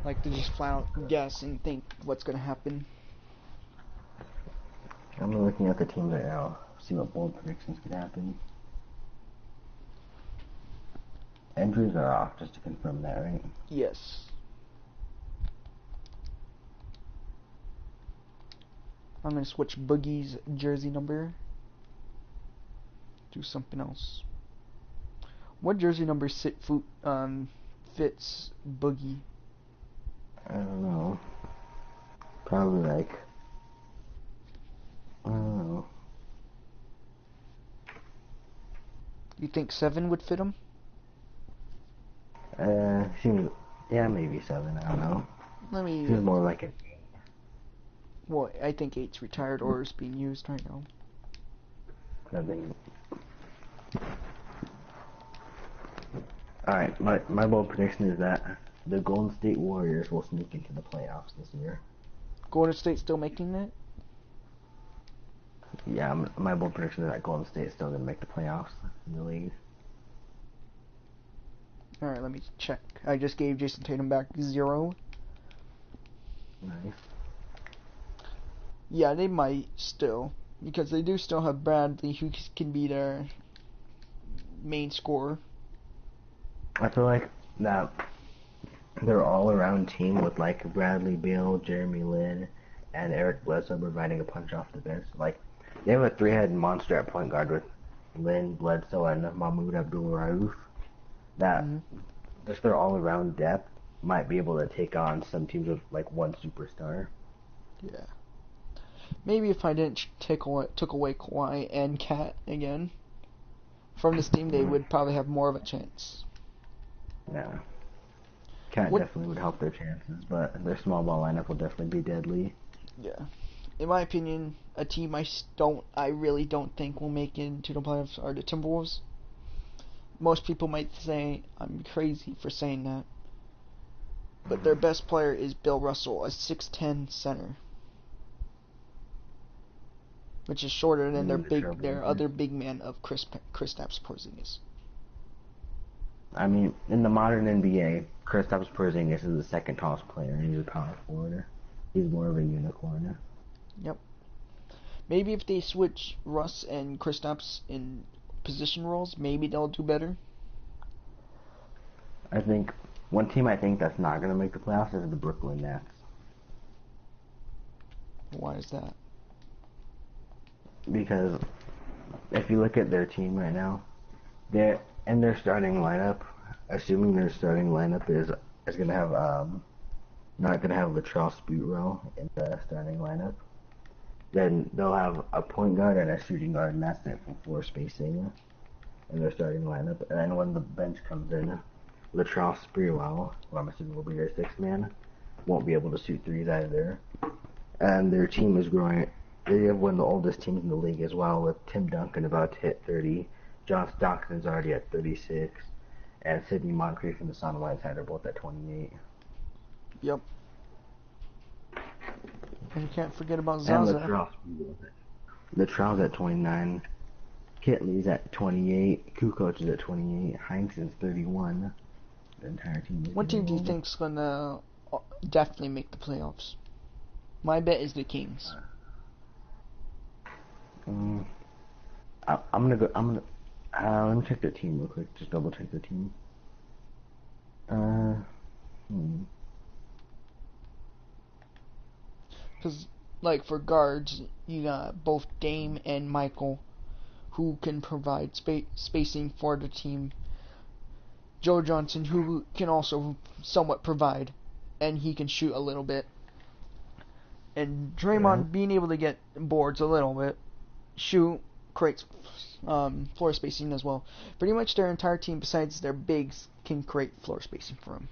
Like to just flat out guess and think what's going to happen. I'm looking at the team right now. See what bold predictions could happen. Injuries are off, just to confirm that, right? Yes. I'm going to switch Boogie's jersey number to something else. What jersey number fits Boogie? I don't know. Probably I don't know. You think 7 would fit him? Maybe 7, I don't know. Seems more like it. Well, I think 8's retired or is being used right now. Alright, my bold prediction is that the Golden State Warriors will sneak into the playoffs this year. Golden State still making it? Yeah, my bold prediction is that Golden State is still going to make the playoffs in the league. Alright, let me check. I just gave Jason Tatum back 0. Nice. Yeah, they might still. Because they do still have Bradley who can be their main scorer. I feel like that their all-around team with Bradley Beal, Jeremy Lin, and Eric Bledsoe providing a punch off the bench. They have a 3-headed monster at point guard with Lin, Bledsoe, and Mahmoud Abdul-Rauf. That just their all-around depth might be able to take on some teams with like one superstar. Yeah. Maybe if I didn't took away Kawhi and Cat again from this team, they would probably have more of a chance. Yeah. Cat What? definitely would help their chances, but their small ball lineup will definitely be deadly. Yeah. In my opinion, a team I really don't think will make it into the playoffs are the Timberwolves. Most people might say I'm crazy for saying that, but their best player is Bill Russell, a 6'10" center, which is shorter than their other big man of Kristaps Porzingis. I mean, in the modern NBA, Kristaps Porzingis is the second tallest player, and he's a power forward. He's more of a unicorn. Yep. Maybe if they switch Russ and Kristaps in position roles, maybe they'll do better. I think one team that's not going to make the playoffs is the Brooklyn Nets. Why is that? Because if you look at their team right now, they're in their starting lineup, assuming their starting lineup is going to have not going to have Latrell Sprewell in the starting lineup, then they'll have a point guard and a shooting guard, and that's it for floor spacing in their starting lineup. And then when the bench comes in, Latrell Sprewell, who I'm assuming will be their sixth man, won't be able to shoot threes either. And their team is growing. They have one of the oldest teams in the league as well, with Tim Duncan about to hit 30, John Stockton's already at 36, and Sidney Moncrief and Hassan Whiteside are both at 28. Yep. And you can't forget about And Zaza. Latrell's at 29, Kitley's at 28, Kukoc is at 28, Heinsohn's 31. The entire team is What team do you old. think's gonna definitely make the playoffs? My bet is the Kings. I'm gonna go. Let me check their team real quick. Just double check their team. Because, like, for guards, you got both Dame and Michael, who can provide spacing for the team. Joe Johnson, who can also somewhat provide, and he can shoot a little bit. And Draymond being able to get boards a little bit, shoot, creates floor spacing as well. Pretty much their entire team, besides their bigs, can create floor spacing for them.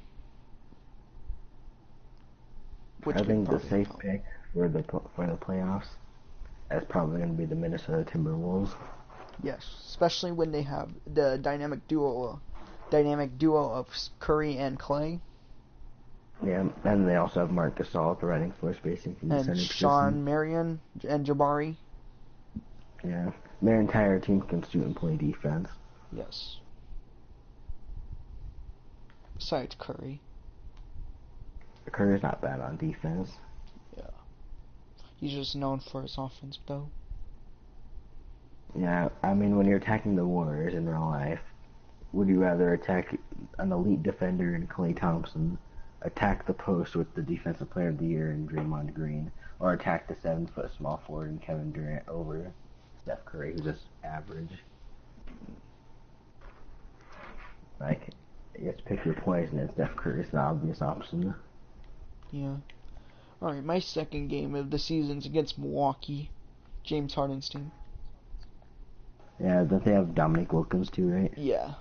I think the safe pick for the playoffs is probably going to be the Minnesota Timberwolves. Yes, especially when they have the dynamic duo of Curry and Clay. Yeah, and they also have Marc Gasol providing floor spacing from the center position. Sean Marion and Jabari. Yeah, their entire team can shoot and play defense. Yes. Besides Curry. Curry's not bad on defense. Yeah. He's just known for his offense, though. Yeah, I mean, when you're attacking the Warriors in real life, would you rather attack an elite defender in Klay Thompson, attack the post with the Defensive Player of the Year in Draymond Green, or attack the 7-foot small forward in Kevin Durant over Steph Curry, who's just average? Like, you have to pick your poison, and Steph Curry's the obvious option. Yeah. Alright, my second game of the season's against Milwaukee. James Harden's team. Yeah, don't they have Dominique Wilkins too, right? Yeah.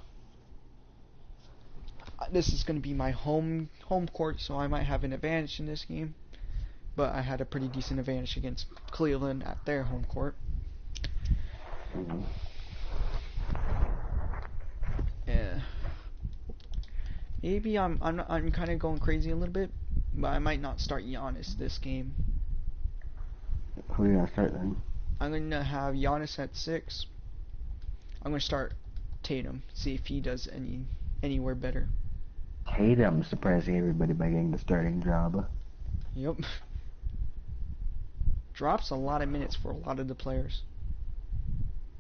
This is going to be my home court, so I might have an advantage in this game. But I had a pretty decent advantage against Cleveland at their home court. Mm-hmm. Yeah. Maybe I'm kind of going crazy a little bit, but I might not start Giannis this game. Who are you going to start then? I'm going to have Giannis at 6. I'm going to start Tatum, see if he does anywhere better. Tatum surprising everybody by getting the starting job. Yep. Drops a lot of minutes for a lot of the players.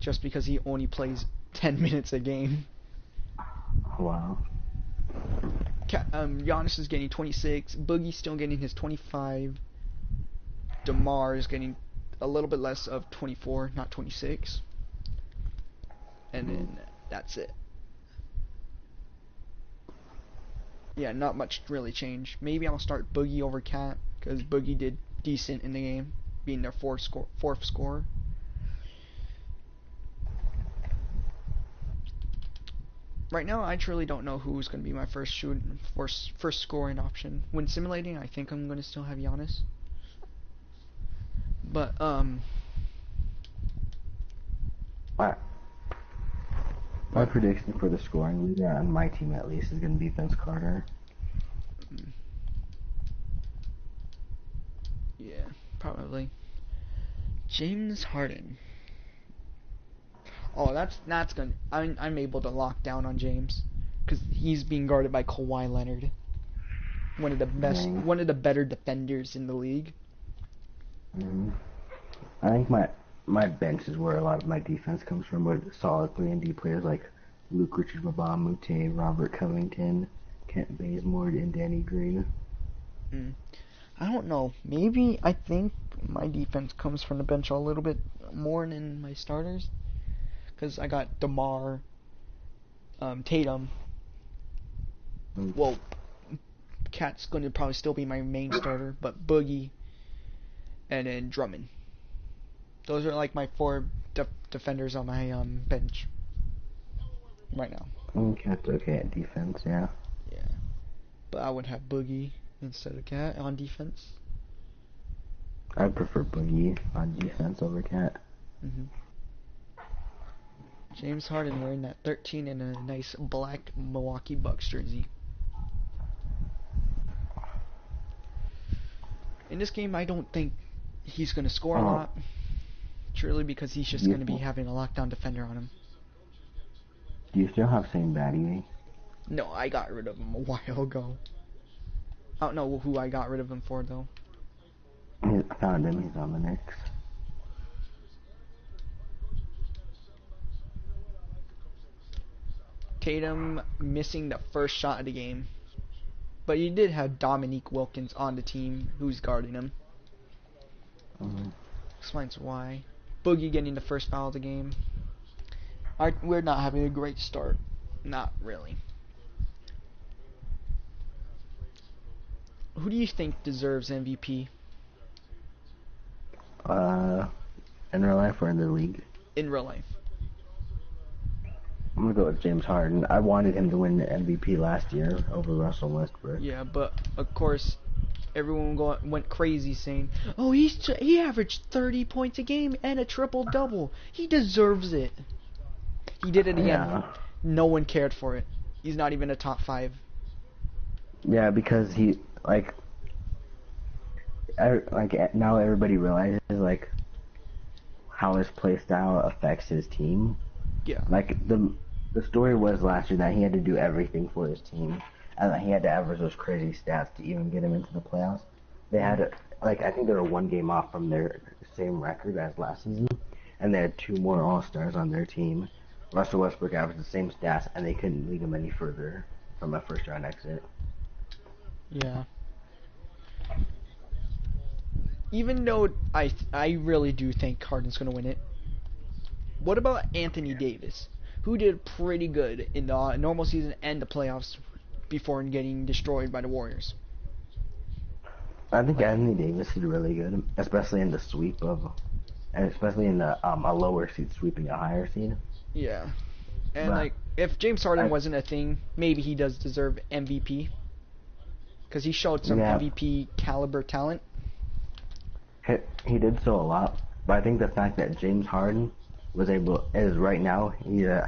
Just because he only plays 10 minutes a game. Wow. Giannis is getting 26. Boogie's still getting his 25. DeMar is getting a little bit less of 24, not 26. And then that's it. Yeah, not much really changed. Maybe I'll start Boogie over Cat because Boogie did decent in the game, being their fourth scorer. Right now, I truly don't know who's going to be my first scoring option. When simulating, I think I'm going to still have Giannis. But my prediction for the scoring leader on my team at least is going to be Vince Carter. Yeah, probably. James Harden. Oh, that's gonna. I'm able to lock down on James because he's being guarded by Kawhi Leonard, one of the better defenders in the league. Mm-hmm. I think my bench is where a lot of my defense comes from, with solid 3-and-D players like Luke Richard, Mbah Moute, Robert Covington, Kent Bazemore, and Danny Green. I don't know. Maybe I think my defense comes from the bench a little bit more than my starters. Because I got DeMar, Tatum. Well, Cat's going to probably still be my main starter, but Boogie, and then Drummond. Those are like my four defenders on my bench right now. Cat's okay at defense, yeah. Yeah, but I would have Boogie instead of Cat on defense. I prefer Boogie on defense over Cat. James Harden wearing that 13 in a nice black Milwaukee Bucks jersey. In this game, I don't think he's going to score a lot. Truly because he's just going to be having a lockdown defender on him. Do you still have Sam Battier? No, I got rid of him a while ago. I don't know who I got rid of him for, though. I found him. He's on the Knicks. Tatum missing the first shot of the game. But you did have Dominique Wilkins on the team who's guarding him. Explains why. Boogie getting the first foul of the game. We're not having a great start. Not really. Who do you think deserves MVP? In real life or in the league? In real life. I'm gonna go with James Harden. I wanted him to win the MVP last year over Russell Westbrook. Yeah, but of course, everyone went crazy saying, "Oh, he averaged 30 points a game and a triple double. He deserves it." He did it again. Yeah. No one cared for it. He's not even a top 5. Yeah, because he now everybody realizes how his play style affects his team. Yeah. The story was last year that he had to do everything for his team, and that he had to average those crazy stats to even get him into the playoffs. They had I think they were 1 game off from their same record as last season, and they had 2 more All-Stars on their team. Russell Westbrook averaged the same stats, and they couldn't lead him any further from a first-round exit. Yeah. Even though I really do think Harden's going to win it, what about Anthony Davis, who did pretty good in the normal season and the playoffs before getting destroyed by the Warriors? I think Anthony Davis did really good, especially in the especially in the a lower seed sweeping a higher seed. Yeah. And if James Harden wasn't a thing, maybe he does deserve MVP. Because he showed some MVP caliber talent. He did so a lot, but I think the fact that James Harden is right now,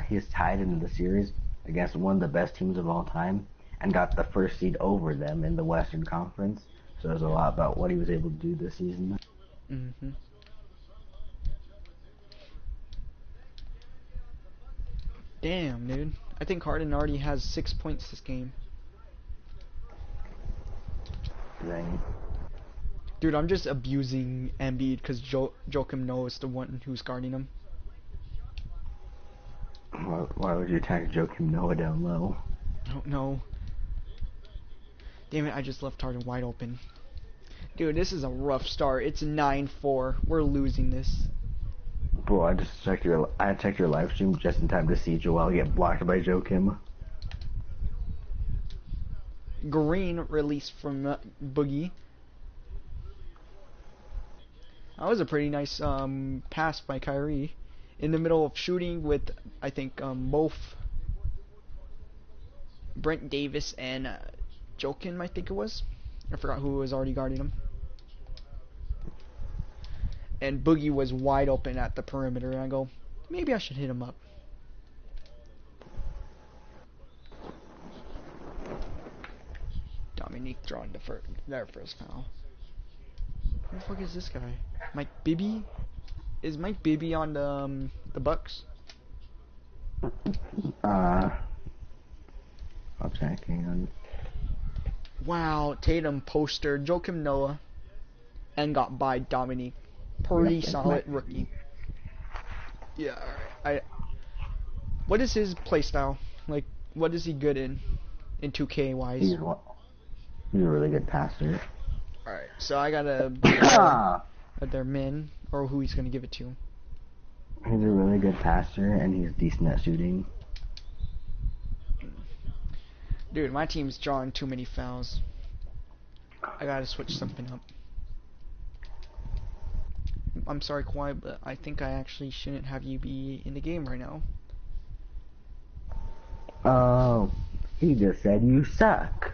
he's tied in the series against one of the best teams of all time and got the first seed over them in the Western Conference. So there's a lot about what he was able to do this season. Damn, dude. I think Harden already has 6 points this game. Dang. Dude, I'm just abusing Embiid because Joakim Noah is the one who's guarding him. Why would you attack Joakim Noah down low? I don't know. Damn it, I just left Harden wide open. Dude, this is a rough start. It's 9-4. We're losing this. Bro, I checked your live stream just in time to see Joel get blocked by Joakim. Green release from Boogie. That was a pretty nice pass by Kyrie. In the middle of shooting with, I think, both Brent Davis and Jokin, I think it was. I forgot who was already guarding him. And Boogie was wide open at the perimeter, and I go, maybe I should hit him up. Dominique drawing their first foul. Who the fuck is this guy? Mike Bibby? Is Mike Bibby on the Bucks? I'll check. Hang on. Wow, Tatum poster Joakim Noah and got by Dominique. Pretty solid rookie. Yeah, alright. What is his playstyle? Like, what is he good in 2K wise? He's a really good passer. Alright, so I gotta their min or who he's gonna give it to. He's a really good passer and he's decent at shooting. Dude, my team's drawing too many fouls. I gotta switch something up. I'm sorry, Kawhi, but I think I actually shouldn't have you be in the game right now. Oh, he just said you suck.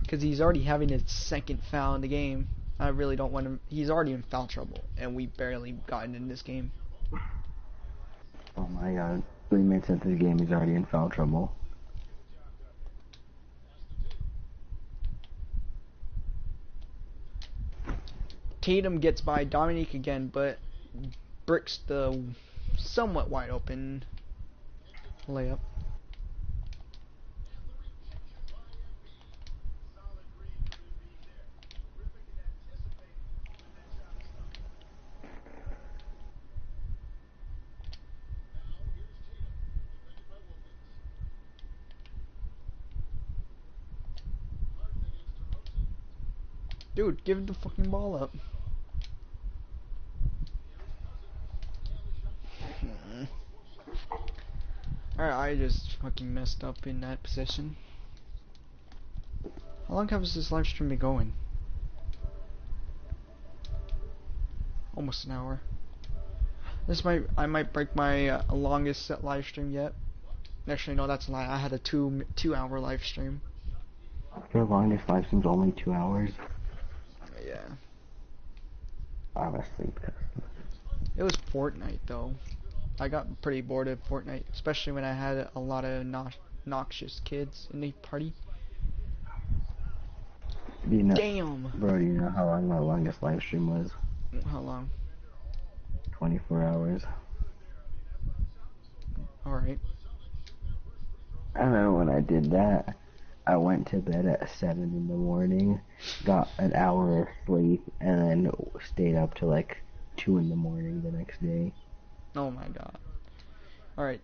Because he's already having his second foul in the game. I really don't want him. He's already in foul trouble, and we barely gotten in this game. Oh my god. 3 minutes into the game, he's already in foul trouble. Tatum gets by Dominique again, but bricks the somewhat wide open layup. Dude, give the fucking ball up. Alright, I just fucking messed up in that position. How long has this live stream been going? Almost an hour. I might break my longest set live stream yet. Actually, no, that's a lie. I had a 2-hour live stream. Your longest live stream's only 2 hours. Yeah. I'm asleep. It was Fortnite though. I got pretty bored of Fortnite, especially when I had a lot of noxious kids in the party. You know, Damn! bro, do you know how long my longest live stream was? How long? 24 hours. Alright. I remember when I did that, I went to bed at 7 in the morning, got an hour of sleep, and then stayed up to like 2 in the morning the next day. Oh my god. Alright.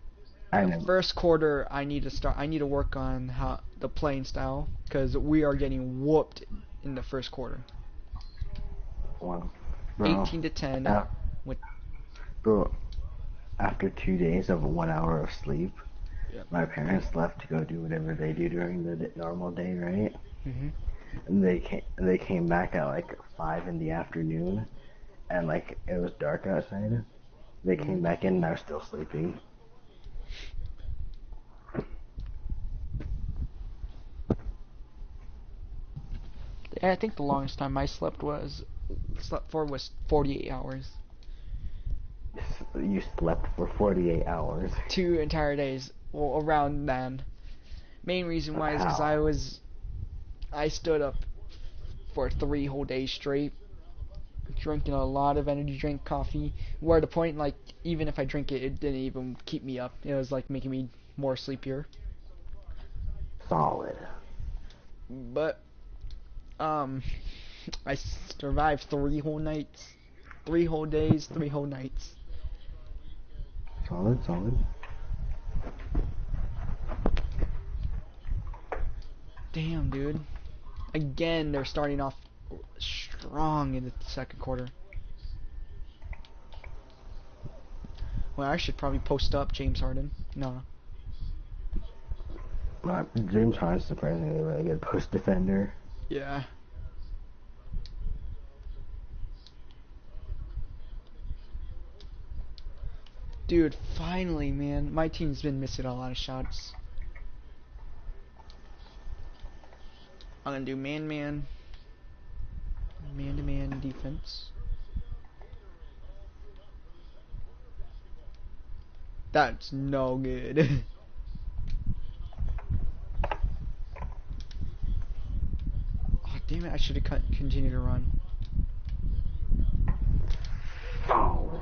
I know. First quarter, I need to work on the playing style, because we are getting whooped in the first quarter. Wow. Bro, 18 to 10. Bro, after 2 days of 1 hour of sleep, Yep. my parents left to go do whatever they do during the normal day, right? Mhm. And they came back at like 5 in the afternoon, and like it was dark outside. They came back in and I was still sleeping. I think the longest time I slept for was 48 hours. You slept for 48 hours. 2 entire days. Well, around then. Main reason why is because I stood up for 3 whole days straight, drinking a lot of energy drink, coffee, where the point, like, even if I drink it, it didn't even keep me up. It was, like, making me more sleepier. Solid. But, I survived 3 whole nights. 3 whole days, 3 whole nights. Solid. Damn, dude. Again, they're starting off strong in the second quarter. Well, I should probably post up James Harden. No. James Harden's surprisingly a really good post defender. Yeah. Dude, finally, man. My team's been missing a lot of shots. I'm gonna do man-man. Man-to-man defense. That's no good. Oh, damn it. I should have continued to run. Oh.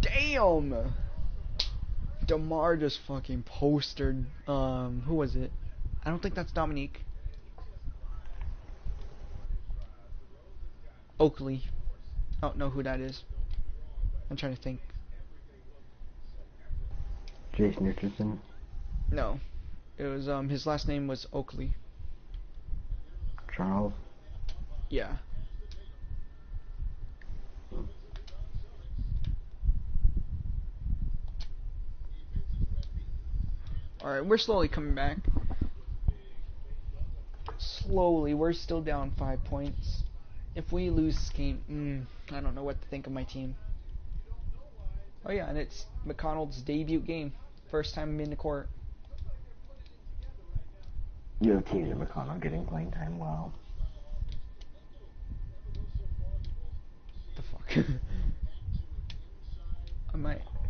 Damn! DeMar just fucking postered, who was it? I don't think that's Dominique. Oakley. I don't know who that is. I'm trying to think. Jason Richardson. No. It was, his last name was Oakley. Charles. Yeah. Alright, we're slowly coming back. Slowly, we're still down 5 points. If we lose this game, I don't know what to think of my team. Oh yeah, and it's McConnell's debut game. First time in the court. You have TJ McConnell getting playing time. Wow. The fuck?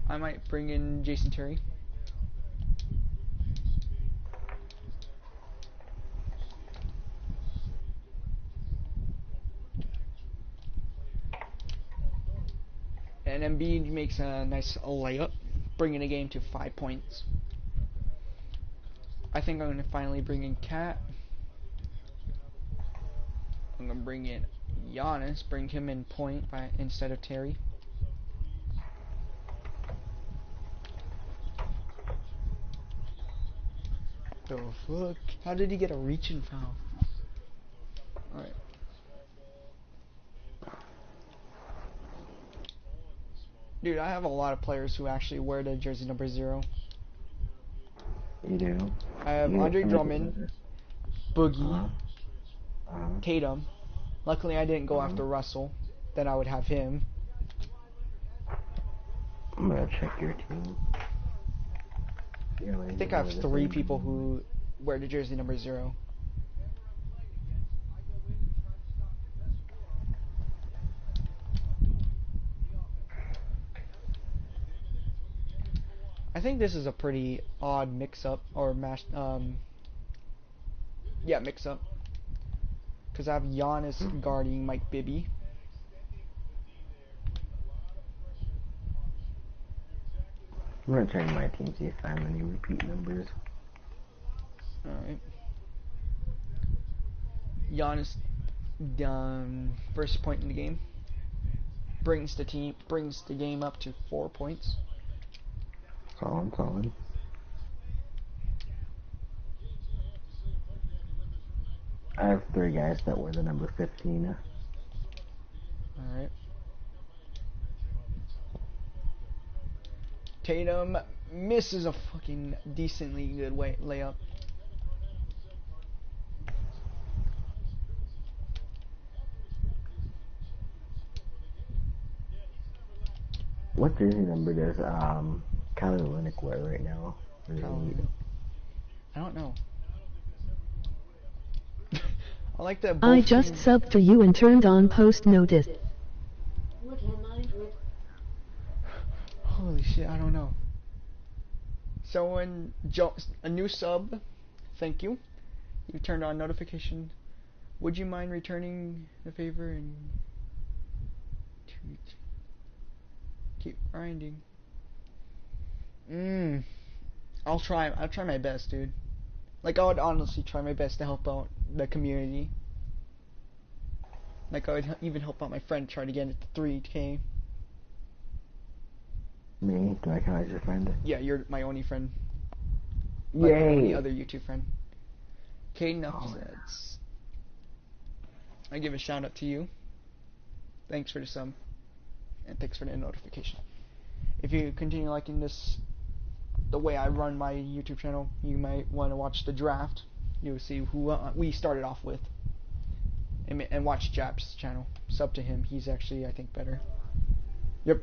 I might bring in Jason Terry. And Embiid makes a nice layup, bringing the game to 5 points. I think I'm going to finally bring in Cat. I'm going to bring in Giannis, bring him in point instead of Terry. The fuck? How did he get a reaching foul? Alright. Dude, I have a lot of players who actually wear the jersey number 0. You do? I have Andre Drummond, Boogie, Uh-huh. Tatum. Luckily I didn't go after Russell. Then I would have him. I'm gonna check your team. I think I have 3 people who wear the jersey number 0. I think this is a pretty odd mix-up, or yeah, mix-up. Because I have Giannis guarding Mike Bibby. I'm gonna check my team, see if I have any repeat numbers. Alright. Giannis, first point in the game. Brings the game up to 4 points. Solid. I have 3 guys that wear the number 15. Alright. Tatum misses a fucking decently good layup. What jersey number does Kyler Olynyk wear right now? I don't know. I like that. I just subbed for you and turned on post notice. Holy shit, I don't know. Someone a new sub. Thank you. You turned on notification. Would you mind returning the favor and keep grinding? I'll try my best, dude. Like, I would honestly try my best to help out the community. Like, I would even help out my friend try to get it to 3K. Me? Do I count as your friend? Yeah, you're my only friend. Yay! Like, my only other YouTube friend. Caden Upsets. I give a shout out to you. Thanks for the sub. And thanks for the notification. if you continue liking this, the way I run my YouTube channel, you might want to watch the draft. You'll see who we started off with. And watch Jab's channel. Sub to him. He's actually, I think, better. Yep.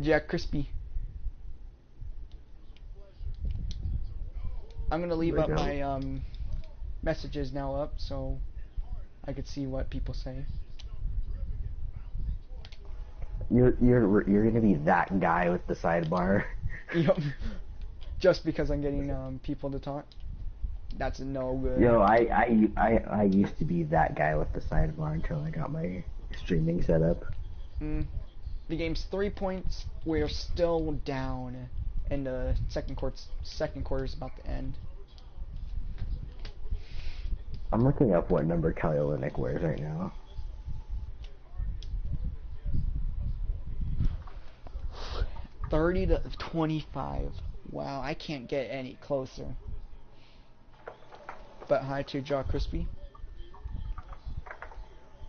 Jack Crispy. I'm gonna leave up my messages now up so I could see what people say. You're gonna be that guy with the sidebar. Yep. Just because I'm getting people to talk. That's no good. Yo, I used to be that guy with the sidebar until I got my streaming set up. The game's 3 points. We're still down, and the second quarter's about to end. I'm looking up what number Kelly Olynyk wears right now. $30-25. Wow, I can't get any closer. But hi to Jaw Crispy.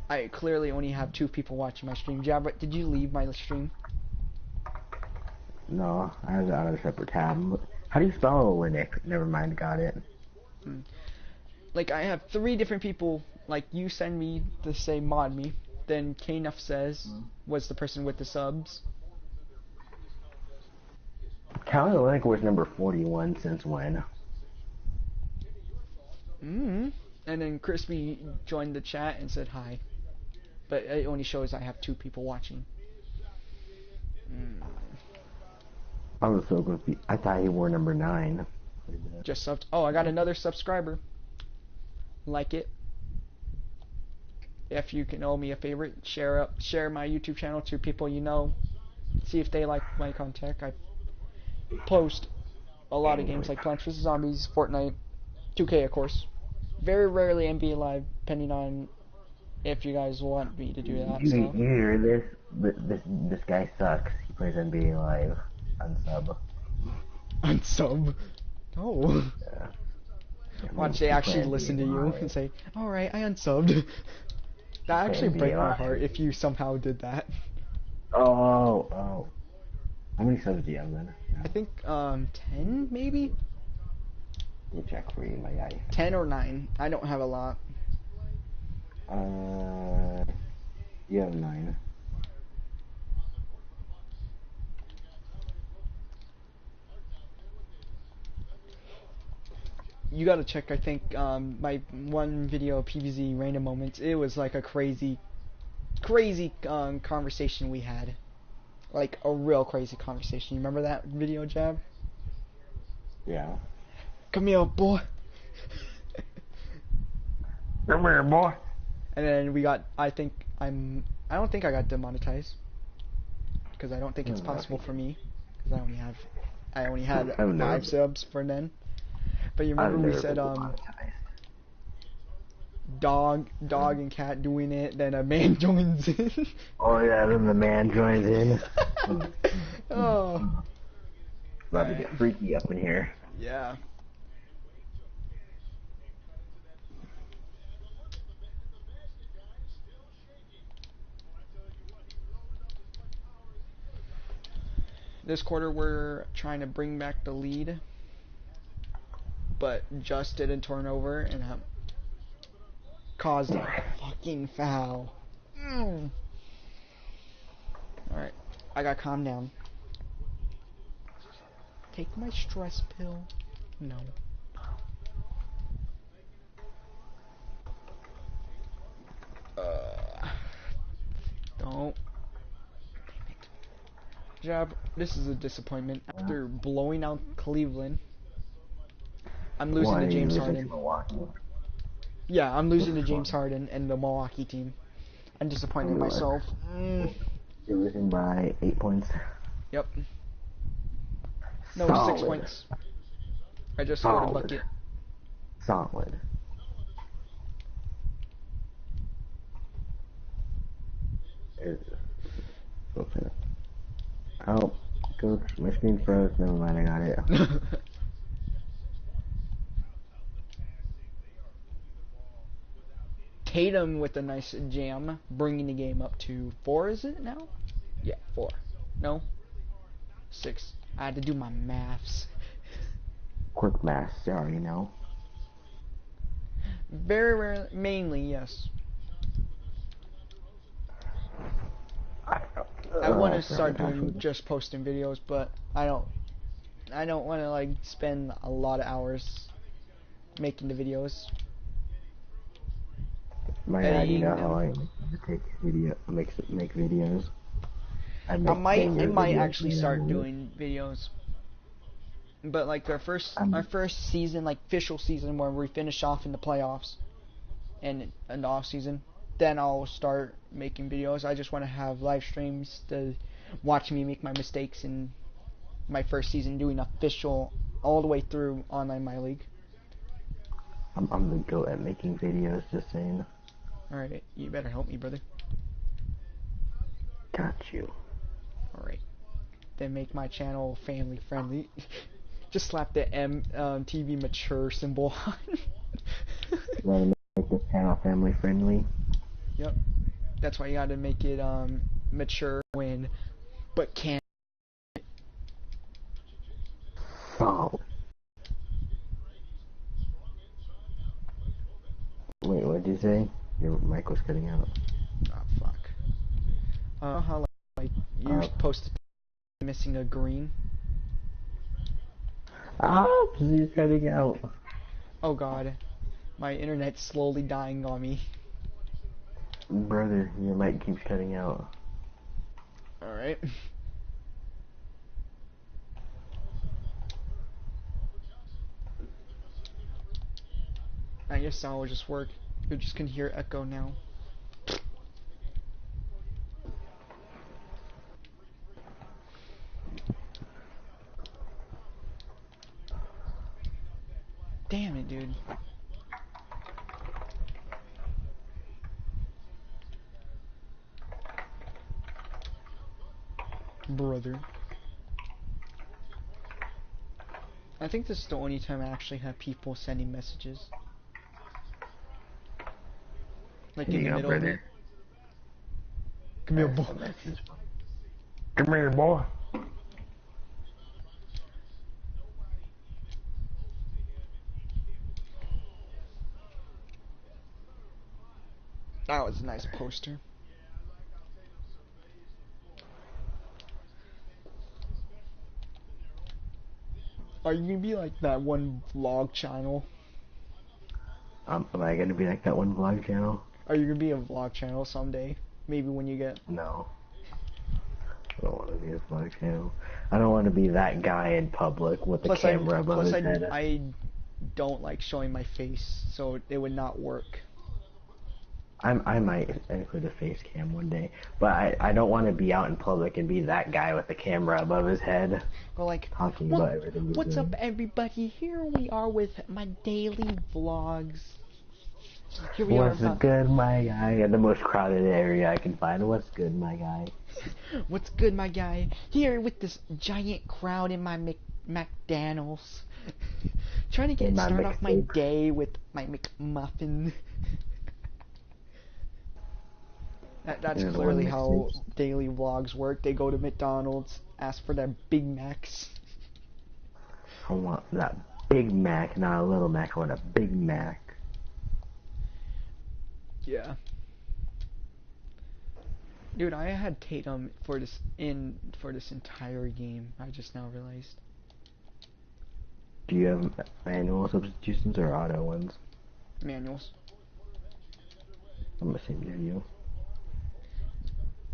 I clearly only have 2 people watching my stream. Jab, did you leave my stream? No, I was on a separate tab. How do you spell Olynyk? Never mind, got it. Like, I have 3 different people, like, you send me to say mod me, then Knuff says was the person with the subs. Kelly Olynyk was number 41 since when? And then Crispy joined the chat and said hi. But it only shows I have 2 people watching. I was so confused. I thought he wore number 9. Just subbed. Oh, I got another subscriber. Like it. If you can owe me a favor, share my YouTube channel to people you know. See if they like my content. I post a lot of games like Plants vs Zombies, Fortnite, 2K of course. Very rarely NBA Live, depending on if you guys want me to do that. You hear this? This guy sucks. He plays NBA Live. Unsub. Unsub? Oh. Yeah. Watch they actually listen to you and say, alright, I unsubbed. That actually break my heart if you somehow did that. Oh. How many subs do you have then? Yeah. I think 10 maybe? Let me check for you, my guy. 10 or 9. I don't have a lot. You have 9. You gotta check, I think, my one video, PVZ Random Moments, it was like a crazy conversation we had. Like, a real crazy conversation. You remember that video, Jab? Yeah. Come here, boy. Come here, boy. And then we got, I don't think I got demonetized. Because I don't think it's possible for me. Because I only had 5 subs for then. But you remember we said, dog and cat doing it, then a man joins in. Oh yeah, then the man joins in. Oh. About to get freaky up in here. Yeah. This quarter we're trying to bring back the lead, but just didn't turn over and caused a fucking foul. Alright, I gotta calm down. Take my stress pill. No. Don't. Jab, this is a disappointment. After blowing out Cleveland, I'm losing to James Harden. Yeah, I'm losing to James Harden and the Milwaukee team. I'm disappointed in myself. You're losing by 8 points. Yep. No, Solid. 6 points. I just scored a bucket. Solid. Okay. Oh, coach, my screen froze. Never mind, I got it. Tatum with a nice jam, bringing the game up to 4, is it now? Yeah, 4. No? 6. I had to do my maths. Quick math, sorry, no. Very rare, mainly, yes. I want to start doing just posting videos, but I don't want to like spend a lot of hours making the videos. My dad, you know how I take make videos. I might actually start doing videos. But like our first season, like official season where we finish off in the playoffs and in the off season, then I'll start making videos. I just want to have live streams to watch me make my mistakes in my first season doing official all the way through online MyLeague. I'm the goat at making videos, just saying. Alright, you better help me, brother. Got you. Alright. Then make my channel family friendly. Just slap the TV mature symbol on. You wanna make this channel family friendly? Yep. That's why you gotta make it mature but can't. Oh. Wait, what did you say? Your mic was cutting out. Oh fuck. How like you're supposed to be missing a green. Ah, you're cutting out. Oh god. My internet's slowly dying on me. Brother, your mic keeps cutting out. Alright. I guess that will just work. You just can hear echo now. Damn it, dude. Brother. I think this is the only time I actually have people sending messages. Like in the middle of it. Come here, boy. Come here, boy. That was a nice poster. Are you gonna be like that one vlog channel? Am I gonna be like that one vlog channel? Are you gonna be a vlog channel someday? Maybe when you get... No. I don't want to be a vlog channel. I don't want to be that guy in public with the camera above his head. I don't like showing my face, so it would not work. I might include a face cam one day, but I don't want to be out in public and be that guy with the camera above his head. Go like, talking about everything. What's up, everybody? Here we are with my daily vlogs. Here we What's good, my guy? In the most crowded area I can find. What's good, my guy? What's good, my guy? Here with this giant crowd in my McDonald's. Trying to start off my day with my McMuffin. That's clearly how daily vlogs work. They go to McDonald's, ask for their Big Macs. I want that Big Mac, not a little Mac. I want a Big Mac. Yeah. Dude, I had Tatum for this entire game. I just now realized. Do you have manual substitutions or auto ones? Manuals. I'm the same as you.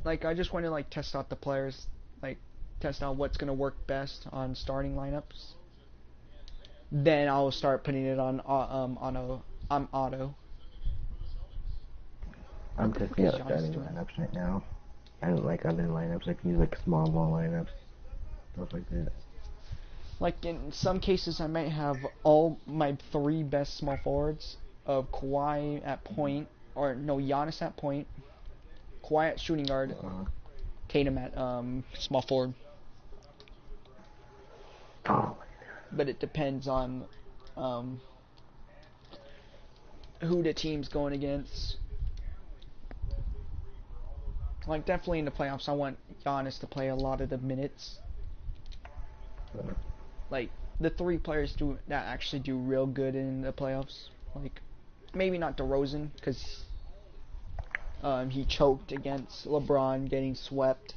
Like, I just want to like test out the players, like test out what's gonna work best on starting lineups. Then I'll start putting it on auto. I'm testing out starting lineups right now. I don't like other lineups. I can use like small ball lineups, stuff like that. Like in some cases, I might have all my 3 best small forwards of Kawhi at point, or no, Giannis at point, Kawhi at shooting guard, Tatum at small forward. Oh. But it depends on who the team's going against. Like, definitely in the playoffs, I want Giannis to play a lot of the minutes. Like, the three players that actually do real good in the playoffs. Like, maybe not DeRozan, because he choked against LeBron getting swept.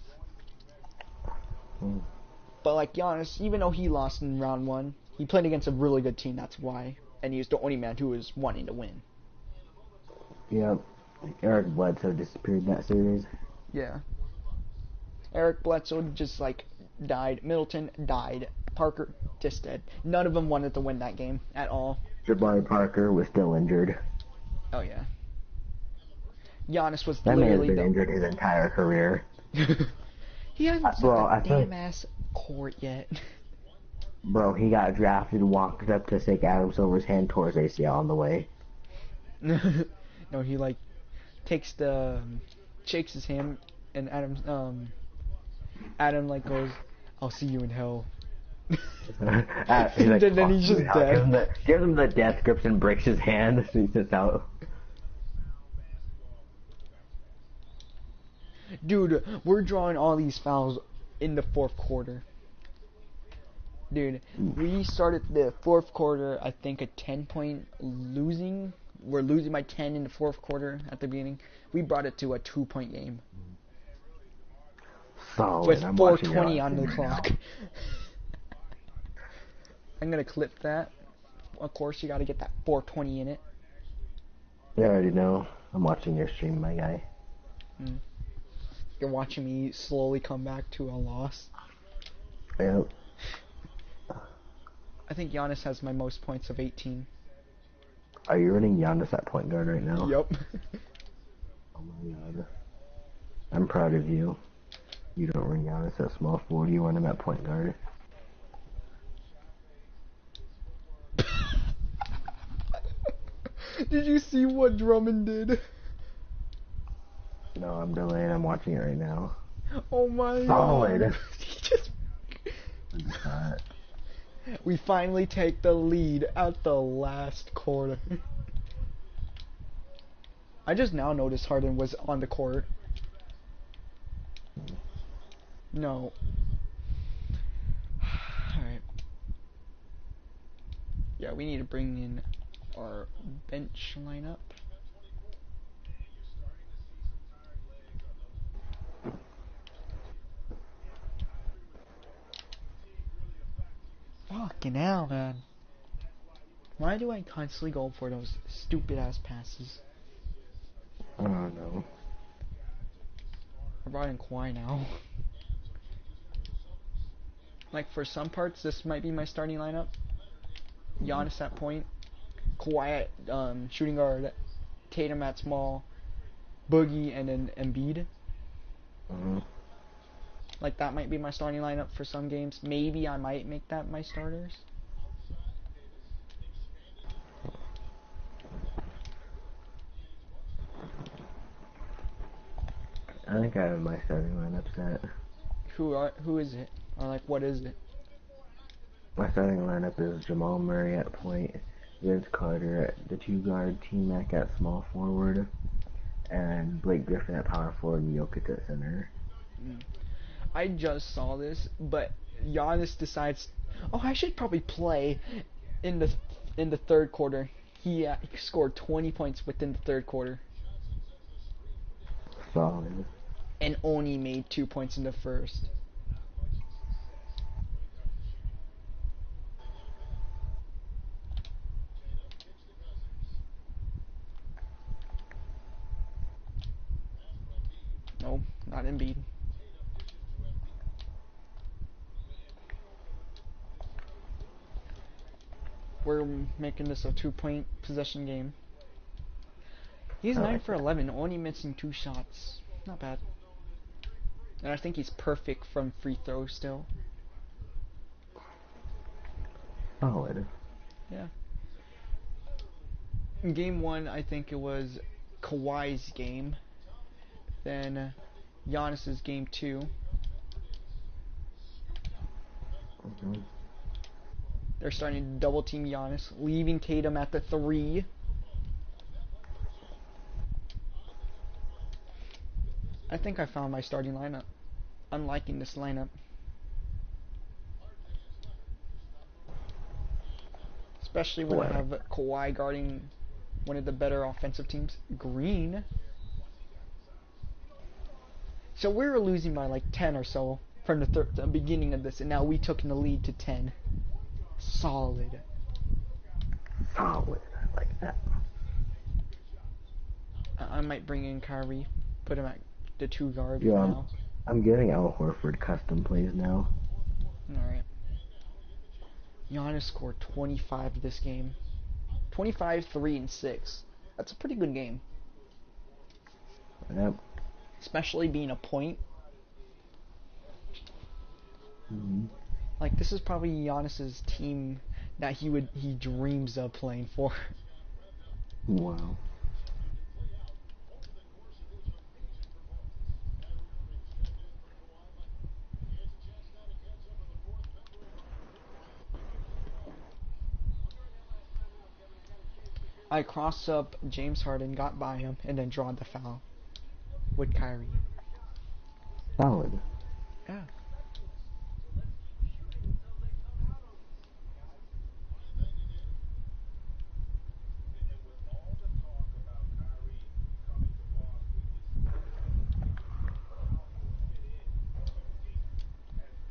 But, like, Giannis, even though he lost in round one, he played against a really good team, that's why. And he was the only man who was wanting to win. Yep. Eric Bledsoe disappeared that series. Yeah. Eric Bledsoe just, like, died. Middleton died. Parker just dead. None of them wanted to win that game at all. Jabari Parker was still injured. Oh, yeah. Giannis was That man has literally been injured his entire career. He hasn't Bro, set I a feel damn ass court yet. Bro, he got drafted, walked up to shake Adam Silver's hand, tore his ACL on the way. No, he like takes the shakes his hand, and Adam like goes, "I'll see you in hell." He's like, then he's just dead. Gives him the death grips and breaks his hand, so he sits out. Dude, we're drawing all these fouls in the fourth quarter. Dude, we started the fourth quarter, I think, a 10-point losing. We're losing by 10 in the fourth quarter at the beginning. We brought it to a 2-point game. Solid. With I'm 4:20 on the right clock. I'm gonna clip that. Of course, you gotta get that 4:20 in it. You already know. I'm watching your stream, my guy. You're watching me slowly come back to a loss. Yep. I think Giannis has my most points of 18. Are you running Giannis at point guard right now? Yup. Oh my god. I'm proud of you. You don't run Giannis at small forward, you run him at point guard. Did you see what Drummond did? No, I'm delayed. I'm watching it right now. Oh my Solid. god. He just... We finally take the lead at the last quarter. I just now noticed Harden was on the court. No. Alright. Yeah, we need to bring in our bench lineup. Fucking hell, man. Why do I constantly go for those stupid ass passes? I don't know. I brought in Kawhi now. Like, for some parts, this might be my starting lineup. Giannis at point. Kawhi at shooting guard. Tatum at small. Boogie, and then Embiid. Like, that might be my starting lineup for some games. Maybe I might make that my starters. I think I have my starting lineup set. Who is it? Or, like, what is it? My starting lineup is Jamal Murray at point, Vince Carter at the 2 guard, T-Mac at small forward, and Blake Griffin at power forward and Jokic at center. I just saw this, but Giannis decides, oh, I should probably play in the third quarter. He scored 20 points within the third quarter. Solid. And only made 2 points in the first. No, not Embiid. We're making this a 2-point possession game. He's 9 for 11, only missing 2 shots. Not bad. And I think he's perfect from free throws still. Solid. Yeah. In game 1, I think it was Kawhi's game. Then Giannis's game 2. They're starting to double team Giannis, leaving Tatum at the 3. I think I found my starting lineup. I'm liking this lineup. Especially when I What? have Kawhi guarding one of the better offensive teams. Green. So we were losing by like 10 or so from the beginning of this, and now we took in the lead to 10. Solid. Solid. I like that. I might bring in Kyrie, put him at the 2 guard Yo, for I'm, now. I'm getting Al Horford custom plays now. Alright. Giannis scored 25 this game. 25, 3, and 6. That's a pretty good game. Yep. Especially being a point. Mm-hmm. Like, this is probably Giannis's team that he dreams of playing for. Wow. I crossed up James Harden, got by him, and then drawed the foul with Kyrie. Solid. Yeah.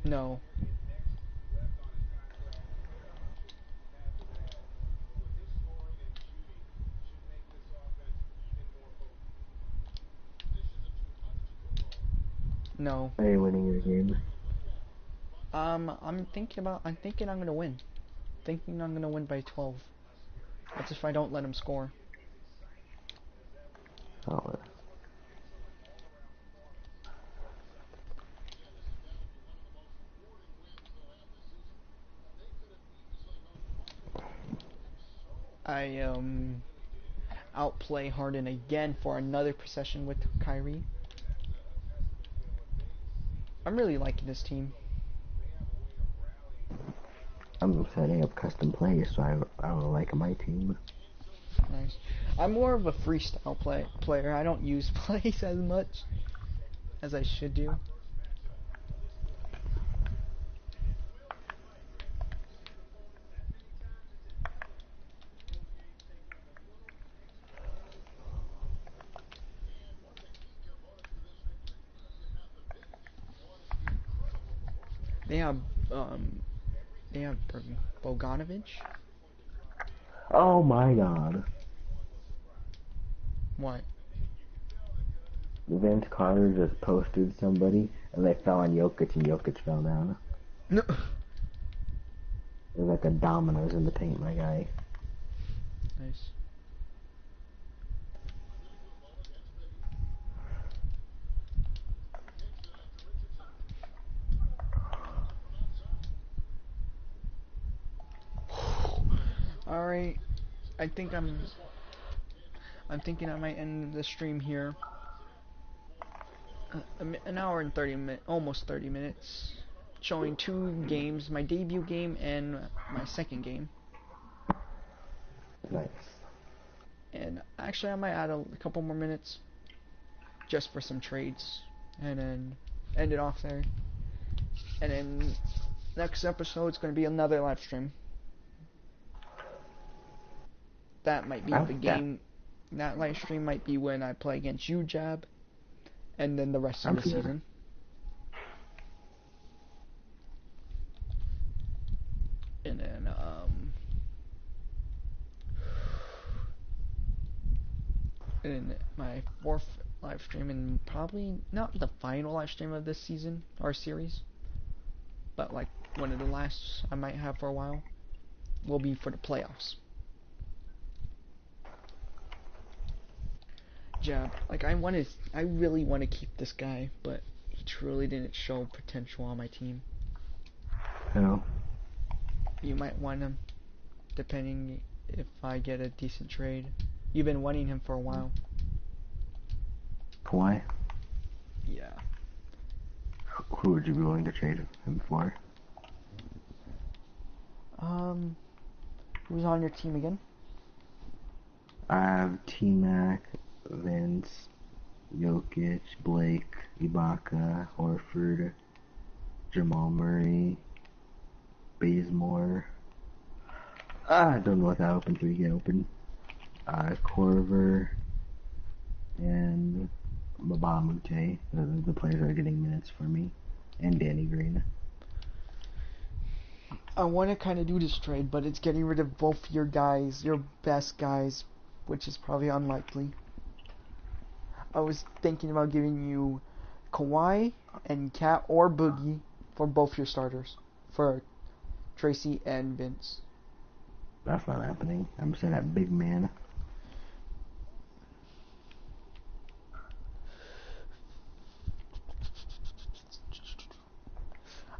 No. No. Are you winning your game? I'm thinking I'm gonna win. Thinking I'm gonna win by 12. That's if I don't let him score. Solid. I outplay Harden again for another possession with Kyrie. I'm really liking this team. I'm setting up custom plays, so I don't like my team. Nice. I'm more of a freestyle player. I don't use plays as much as I should do. They have um they have Bogdanovich. Oh my god. What? Vince Carter just posted somebody, and they fell on Jokic, and Jokic fell down. No. There's like a dominoes in the paint, my guy. Nice. All right. I think I'm thinking I might end the stream here. An hour and 30 minutes, almost 30 minutes, showing 2 games, my debut game and my second game. Nice. And actually, I might add a couple more minutes just for some trades, and then end it off there. And then next episode is going to be another live stream. That might be the game. That live stream might be when I play against ft.Bjab, and then the rest of the season. And then my 4th live stream, and probably not the final live stream of this season or series, but like one of the last I might have for a while, will be for the playoffs. Jab, like I really want to keep this guy, but he truly didn't show potential on my team. Who? You might want him, depending if I get a decent trade. You've been wanting him for a while. Kawhi? Yeah. Who would you be willing to trade him for? Who's on your team again? I have T-Mac, Vince, Jokic, Blake, Ibaka, Horford, Jamal Murray, Bazemore. I don't know what that open three get open. Corver and Mbamute. The players that are getting minutes for me. And Danny Green. I want to kind of do this trade, but it's getting rid of both your guys, your best guys, which is probably unlikely. I was thinking about giving you Kawhi and Cat or Boogie for both your starters, for Tracy and Vince. That's not happening. I'm saying that big man.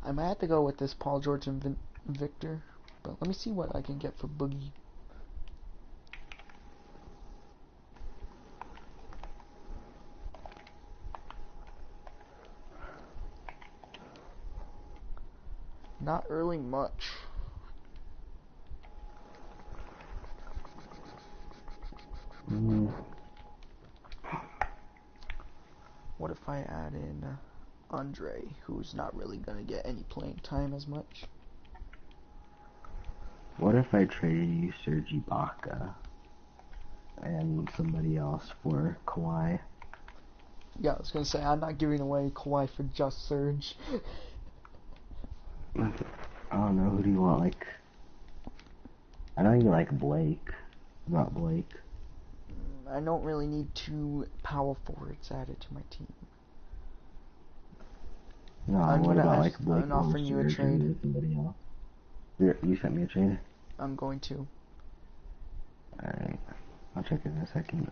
I might have to go with this Paul George and Victor, but let me see what I can get for Boogie. Not really much. What if I add in Andre, who's not really going to get any playing time as much? What if I traded you Serge Ibaka and somebody else for Kawhi? Yeah, I was going to say, I'm not giving away Kawhi for just Serge. I don't know, who do you want? Like, I don't even like Blake. Not Blake. I don't really need 2 power forwards added to my team. No, I'm what gonna about ask, like Blake I'm or offering you a Serge trade. or somebody else? You sent me a trade? I'm going to. Alright, I'll check it in a second.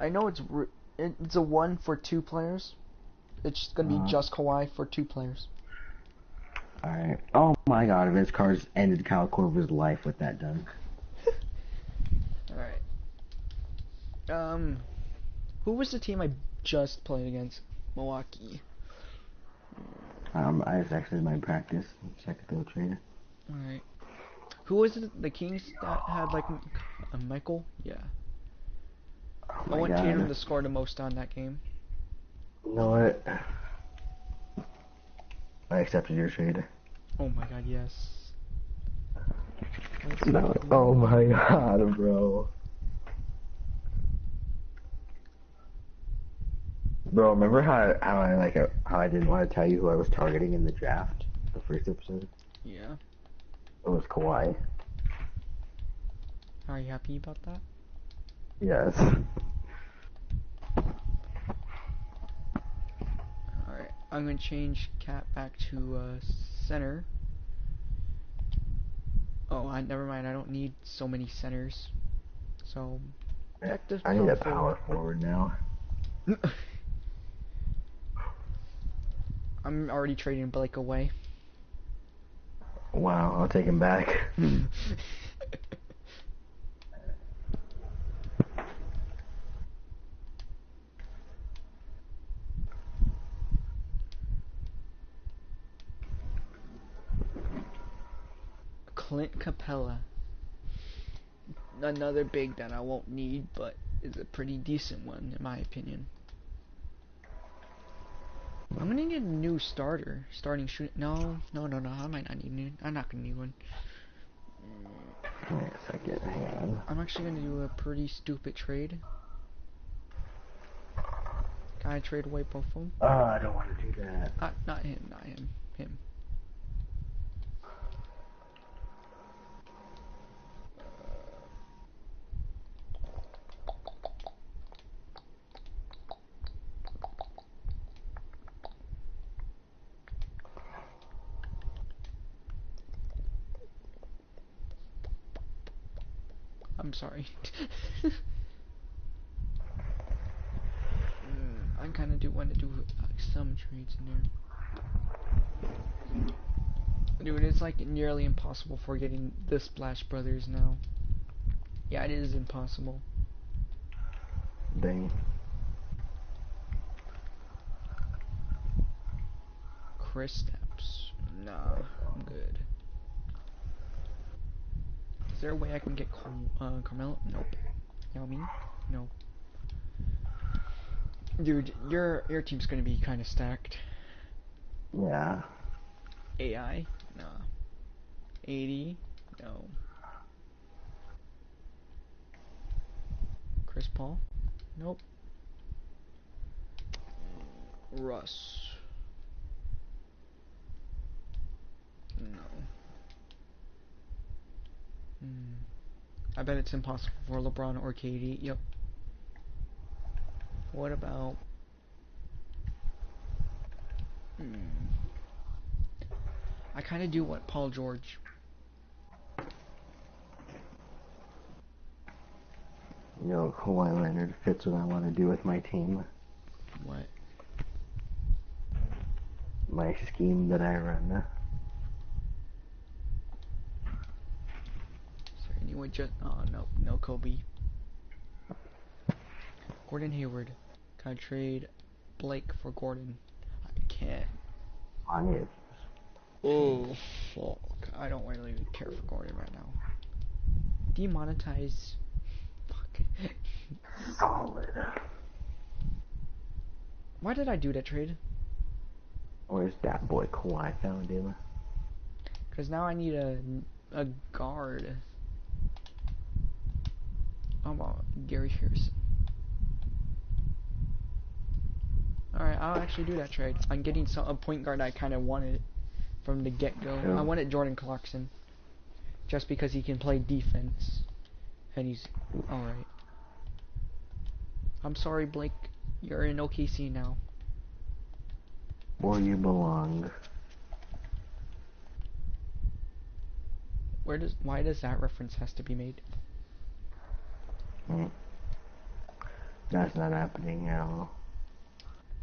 I know it's a 1 for 2 players. It's going to be just Kawhi for 2 players. Alright. Oh my god, Vince Carter's ended Kyle Korver's life with that dunk. Alright. Who was the team I just played against? Milwaukee. I was actually in my practice. Second field trade. Alright. Who was it? The Kings that had like Michael? Yeah. Oh I my want god. Tatum to score the most on that game. You know what? I accepted your trade. Oh my god, yes. No. Oh my god, bro. Bro, remember how I didn't want to tell you who I was targeting in the draft? The first episode? Yeah. It was Kawhi. Are you happy about that? Yes. Alright, I'm gonna change Cat back to center. Oh, never mind. I don't need so many centers. So, check this. I need a power forward now. I'm already trading Blake away. Wow, I'll take him back. Clint Capella. Another big that I won't need, but is a pretty decent one in my opinion. I'm gonna need a new starting shoot. No, I might not need new. I'm not gonna need one. Wait a second, hang on. I'm actually gonna do a pretty stupid trade. Can I trade away both of them? Oh, I don't want to do that. Not him, him. I'm sorry. I kind of do want to do some trades in there. Dude, it's like nearly impossible for getting the Splash Brothers now. Yeah, it is impossible. Dang. Chris Steps. Nah, I'm good. Is there a way I can get Carmelo? Nope. Yao Ming? No. Dude, your team's gonna be kind of stacked. Yeah. AI? Nah. 80? No. Chris Paul? Nope. Russ? No. I bet it's impossible for LeBron or KD. Yep. What about... I kind of do want Paul George. You know, Kawhi Leonard fits what I want to do with my team. What? My scheme that I run. Is there anyone just... Oh, no. No Kobe. Gordon Hayward. Can I trade Blake for Gordon? I can't. On it. Oh, fuck. I don't really care for Gordon right now. Demonetize. Fuck. Solid. Why did I do that trade? Where's that boy Kawhi found him? Because now I need a guard. How about Gary Harrison? Alright, I'll actually do that trade. I'm getting a point guard I kind of wanted from the get-go. Yeah. I wanted Jordan Clarkson. Just because he can play defense. And he's alright. I'm sorry, Blake. You're in OKC now. Where you belong. Why does that reference has to be made? That's not happening at all.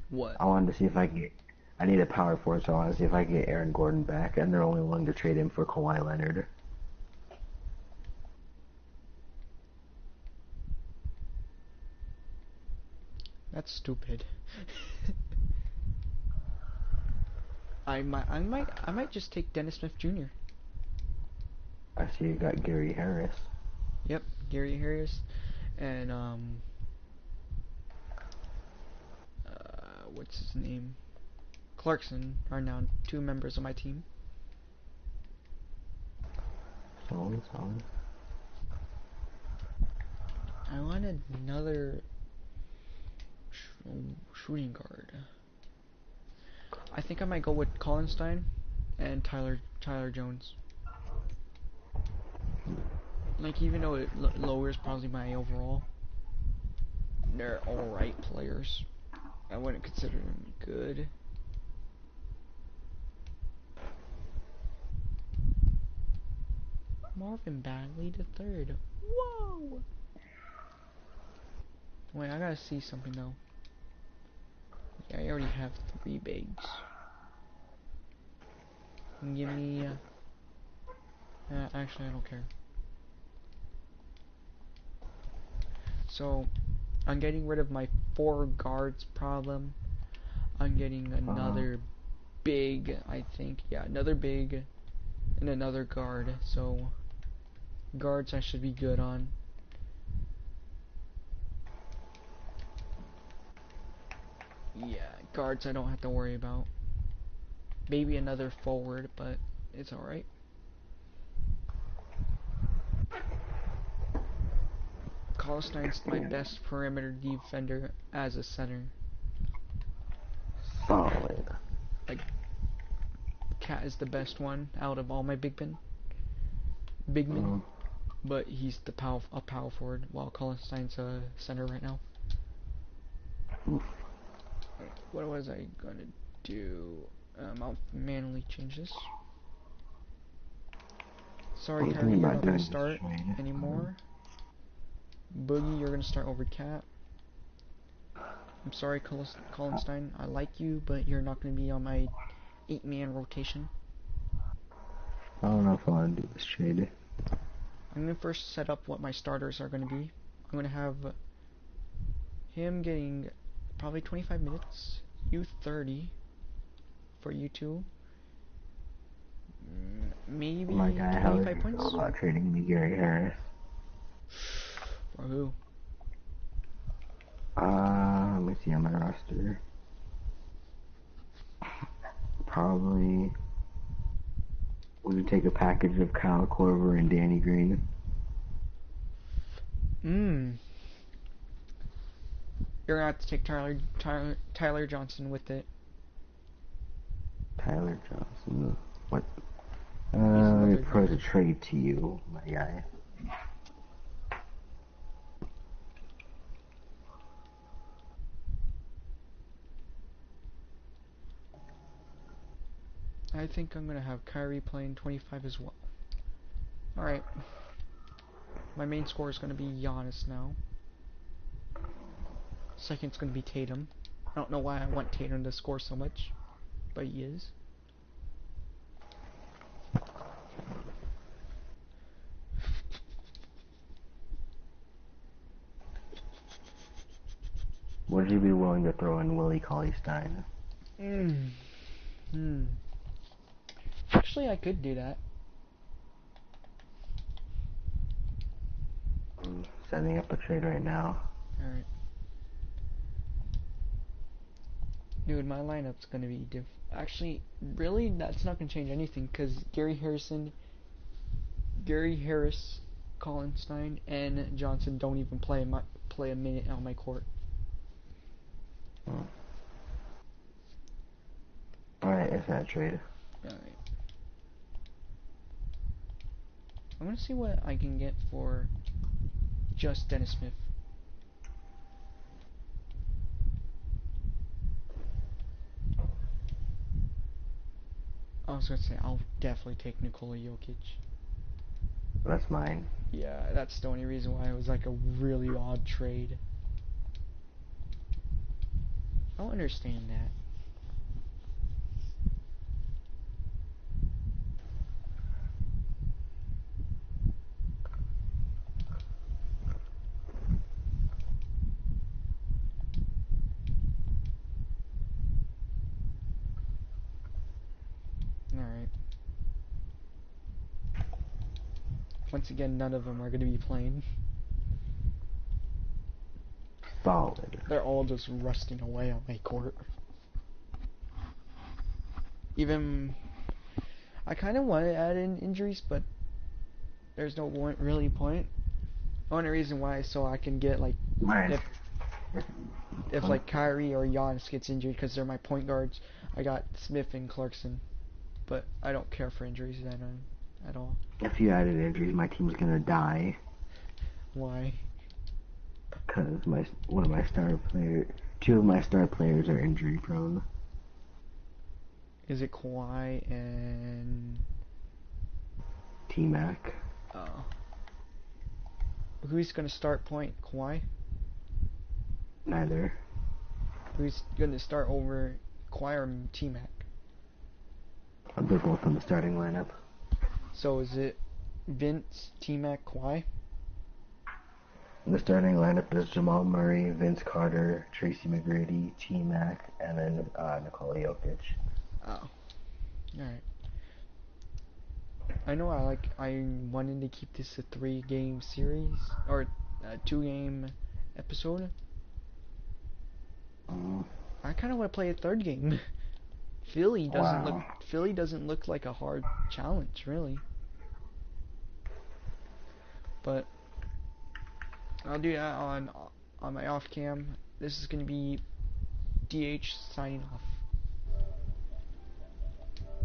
What? I wanted to see if I could get... I need a power forward, so I want to see if I can get Aaron Gordon back, and they're only willing to trade him for Kawhi Leonard. That's stupid. I might just take Dennis Smith Jr. I see you got Gary Harris. Yep, Gary Harris, and what's his name? Clarkson are now 2 members of my team. Solid. I wanted another shooting guard. I think I might go with Colin Stein and Tyler Jones. Like, even though it lowers probably my overall, they're alright players. I wouldn't consider them good. Marvin Bagley III. Whoa! Wait, I gotta see something though. Yeah, I already have 3 bigs. Give me... actually, I don't care. So, I'm getting rid of my 4 guards problem. I'm getting another big, I think. Yeah, another big and another guard. So, guards I should be good on. Yeah, guards I don't have to worry about. Maybe another forward, but it's alright. Stein's my best perimeter defender as a center. Solid. Like, Cat is the best one out of all my big men. But he's a power forward, while Stein's a center right now. What was I gonna do? I'll manually change this. Sorry, Harry, you're not gonna start anymore. Boogie, you're gonna start over Cat. I'm sorry, Colin Stein. I like you, but you're not gonna be on my 8-man rotation. I don't know if I want to do this trade. I'm gonna first set up what my starters are gonna be. I'm gonna have him getting probably 25 minutes, you 30 for you 2. Maybe My guy 25 points. About trading me Gary Harris. For who? Let me see on my roster. Probably would take a package of Kyle Korver and Danny Green. You're gonna have to take Tyler Johnson with it. Tyler Johnson. What? He's Let me another propose a guy. trade to you, my guy. I think I'm gonna have Kyrie playing 25 as well. Alright. My main scorer is gonna be Giannis now. Second's gonna be Tatum. I don't know why I want Tatum to score so much, but he is. Would you be willing to throw in Willie Cauley-Stein? Actually, I could do that. I'm setting up a trade right now. Alright. Dude, my lineup's gonna be actually, really, that's not gonna change anything, because Gary Harris, Collinstein, and Johnson don't even play a minute on my court. Alright, it's that trade. Alright. I'm gonna see what I can get for just Dennis Smith. I was gonna say, I'll definitely take Nikola Jokic. That's mine. Yeah, that's the only reason why it was like a really odd trade. I don't understand that. Alright. Once again, none of them are going to be playing. Solid. They're all just rusting away on my court. Even... I kind of want to add in injuries, but there's no really point. The only reason why is so I can get, like, Mine. if like Kyrie or Giannis gets injured, because they're my point guards, I got Smith and Clarkson. But I don't care for injuries then at all. If you added injuries, my team's gonna die. Why? Because two of my star players are injury prone. Is it Kawhi and... T-Mac. Oh. Who's gonna start point? Kawhi? Neither. Who's gonna start over Kawhi or T-Mac? They're both in the starting lineup. So is it Vince, T-Mac, Kawhi? The starting lineup is Jamal Murray, Vince Carter, Tracy McGrady, T-Mac, and then Nikola Jokic. Oh. Alright. I know I wanted to keep this a 3-game series, or a 2-game episode. I kind of want to play a 3rd game. Philly doesn't look like a hard challenge, really. But I'll do that on my off cam. This is gonna be DH signing off.